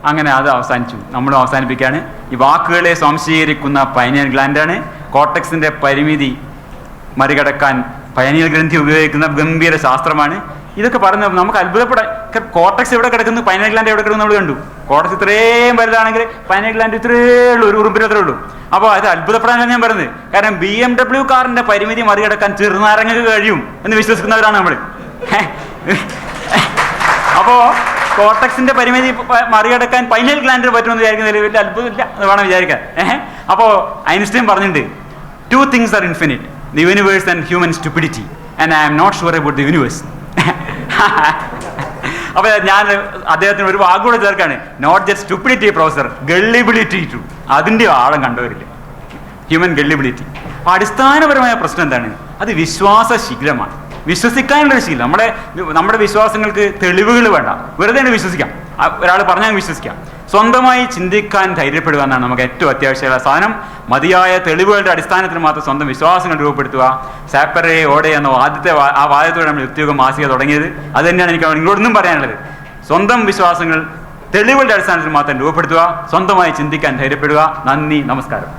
അങ്ങനെ അത് അവസാനിച്ചു. നമ്മൾ അവസാനിപ്പിക്കുകയാണ്. ഈ വാക്കുകളെ സംശീകരിക്കുന്ന പൈനിയൽ ഗ്ലാൻഡാണ്. കോർട്ടെക്സിന്റെ പരിമിതി മറികടക്കാൻ പൈനിയൽ ഗ്രന്ഥി ഉപയോഗിക്കുന്ന ഗംഭീര ശാസ്ത്രമാണ്. ഇതൊക്കെ പറഞ്ഞ നമുക്ക് അത്ഭുതപ്പെടാൻ. കോർട്ടെക്സ് എവിടെ കിടക്കുന്നു, പൈനിയൽ ഗ്ലാൻഡ് എവിടെ കിടക്കുന്നു നമ്മൾ കണ്ടു. കോർട്ടെക്സ് ഇത്രയും വലുതാണെങ്കിൽ പൈനിയൽ ഗ്ലാൻഡ് ഇത്രയേ ഉള്ളൂ, ഒരു ഉറുമ്പിൽ അത്രേ ഉള്ളൂ. അപ്പോൾ അത് അത്ഭുതപ്പെടാനാണ് ഞാൻ പറയുന്നത്. കാരണം BMW കാറിന്റെ പരിമിതി മറികടക്കാൻ ചെറുനാരങ്ങക്ക് കഴിയും എന്ന് വിശ്വസിക്കുന്നവരാണ് നമ്മൾ. അപ്പോൾ കോർട്ടക്സിന്റെ പരിമിതി മറികടക്കാൻ പൈനൽ ഗ്ലാൻഡിന് പറ്റുമെന്ന് വിചാരിക്കുന്നതിൽ വലിയ അത്ഭുതമില്ല എന്ന് വേണം വിചാരിക്കാൻ. അപ്പോൾ ഐൻസ്റ്റൈൻ പറഞ്ഞിട്ടുണ്ട്, 2 things are infinite, the universe and human stupidity, and I am not sure about the universe. അപ്പോൾ ഞാൻ അദ്ദേഹത്തിന് ഒരു വാക്കുകൂടെ ചേർക്കാണ്, not just stupidity professor, gullibility too. അതിൻ്റെ ആഴം കണ്ടുവരില്ല, ഹ്യൂമൻ ഗള്ളിബിലിറ്റി. അപ്പോൾ അടിസ്ഥാനപരമായ പ്രശ്നം എന്താണ്? അത് വിശ്വാസശീലമാണ്, വിശ്വസിക്കാനുള്ളൊരു ശീലം. നമ്മുടെ വിശ്വാസങ്ങൾക്ക് തെളിവുകൾ വേണ്ട, വെറുതെ വിശ്വസിക്കാം. ഒരാൾ പറഞ്ഞാൽ വിശ്വസിക്കാം. സ്വന്തമായി ചിന്തിക്കാൻ ധൈര്യപ്പെടുക എന്നാണ് നമുക്ക് ഏറ്റവും അത്യാവശ്യമുള്ള സാധനം. മതിയായ തെളിവുകളുടെ അടിസ്ഥാനത്തിൽ മാത്രം സ്വന്തം വിശ്വാസങ്ങൾ രൂപപ്പെടുത്തുക. സാപ്പറെ ഓടെ എന്ന ആ വാദത്തോടെ നമ്മൾ യുക്തിയുഗം മാസിക തുടങ്ങിയത്. അത് തന്നെയാണ് എനിക്ക് നിങ്ങളോടൊന്നും പറയാനുള്ളത്. സ്വന്തം വിശ്വാസങ്ങൾ തെളിവുകളുടെ അടിസ്ഥാനത്തിൽ മാത്രം രൂപപ്പെടുത്തുക, സ്വന്തമായി ചിന്തിക്കാൻ ധൈര്യപ്പെടുക. നന്ദി, നമസ്കാരം.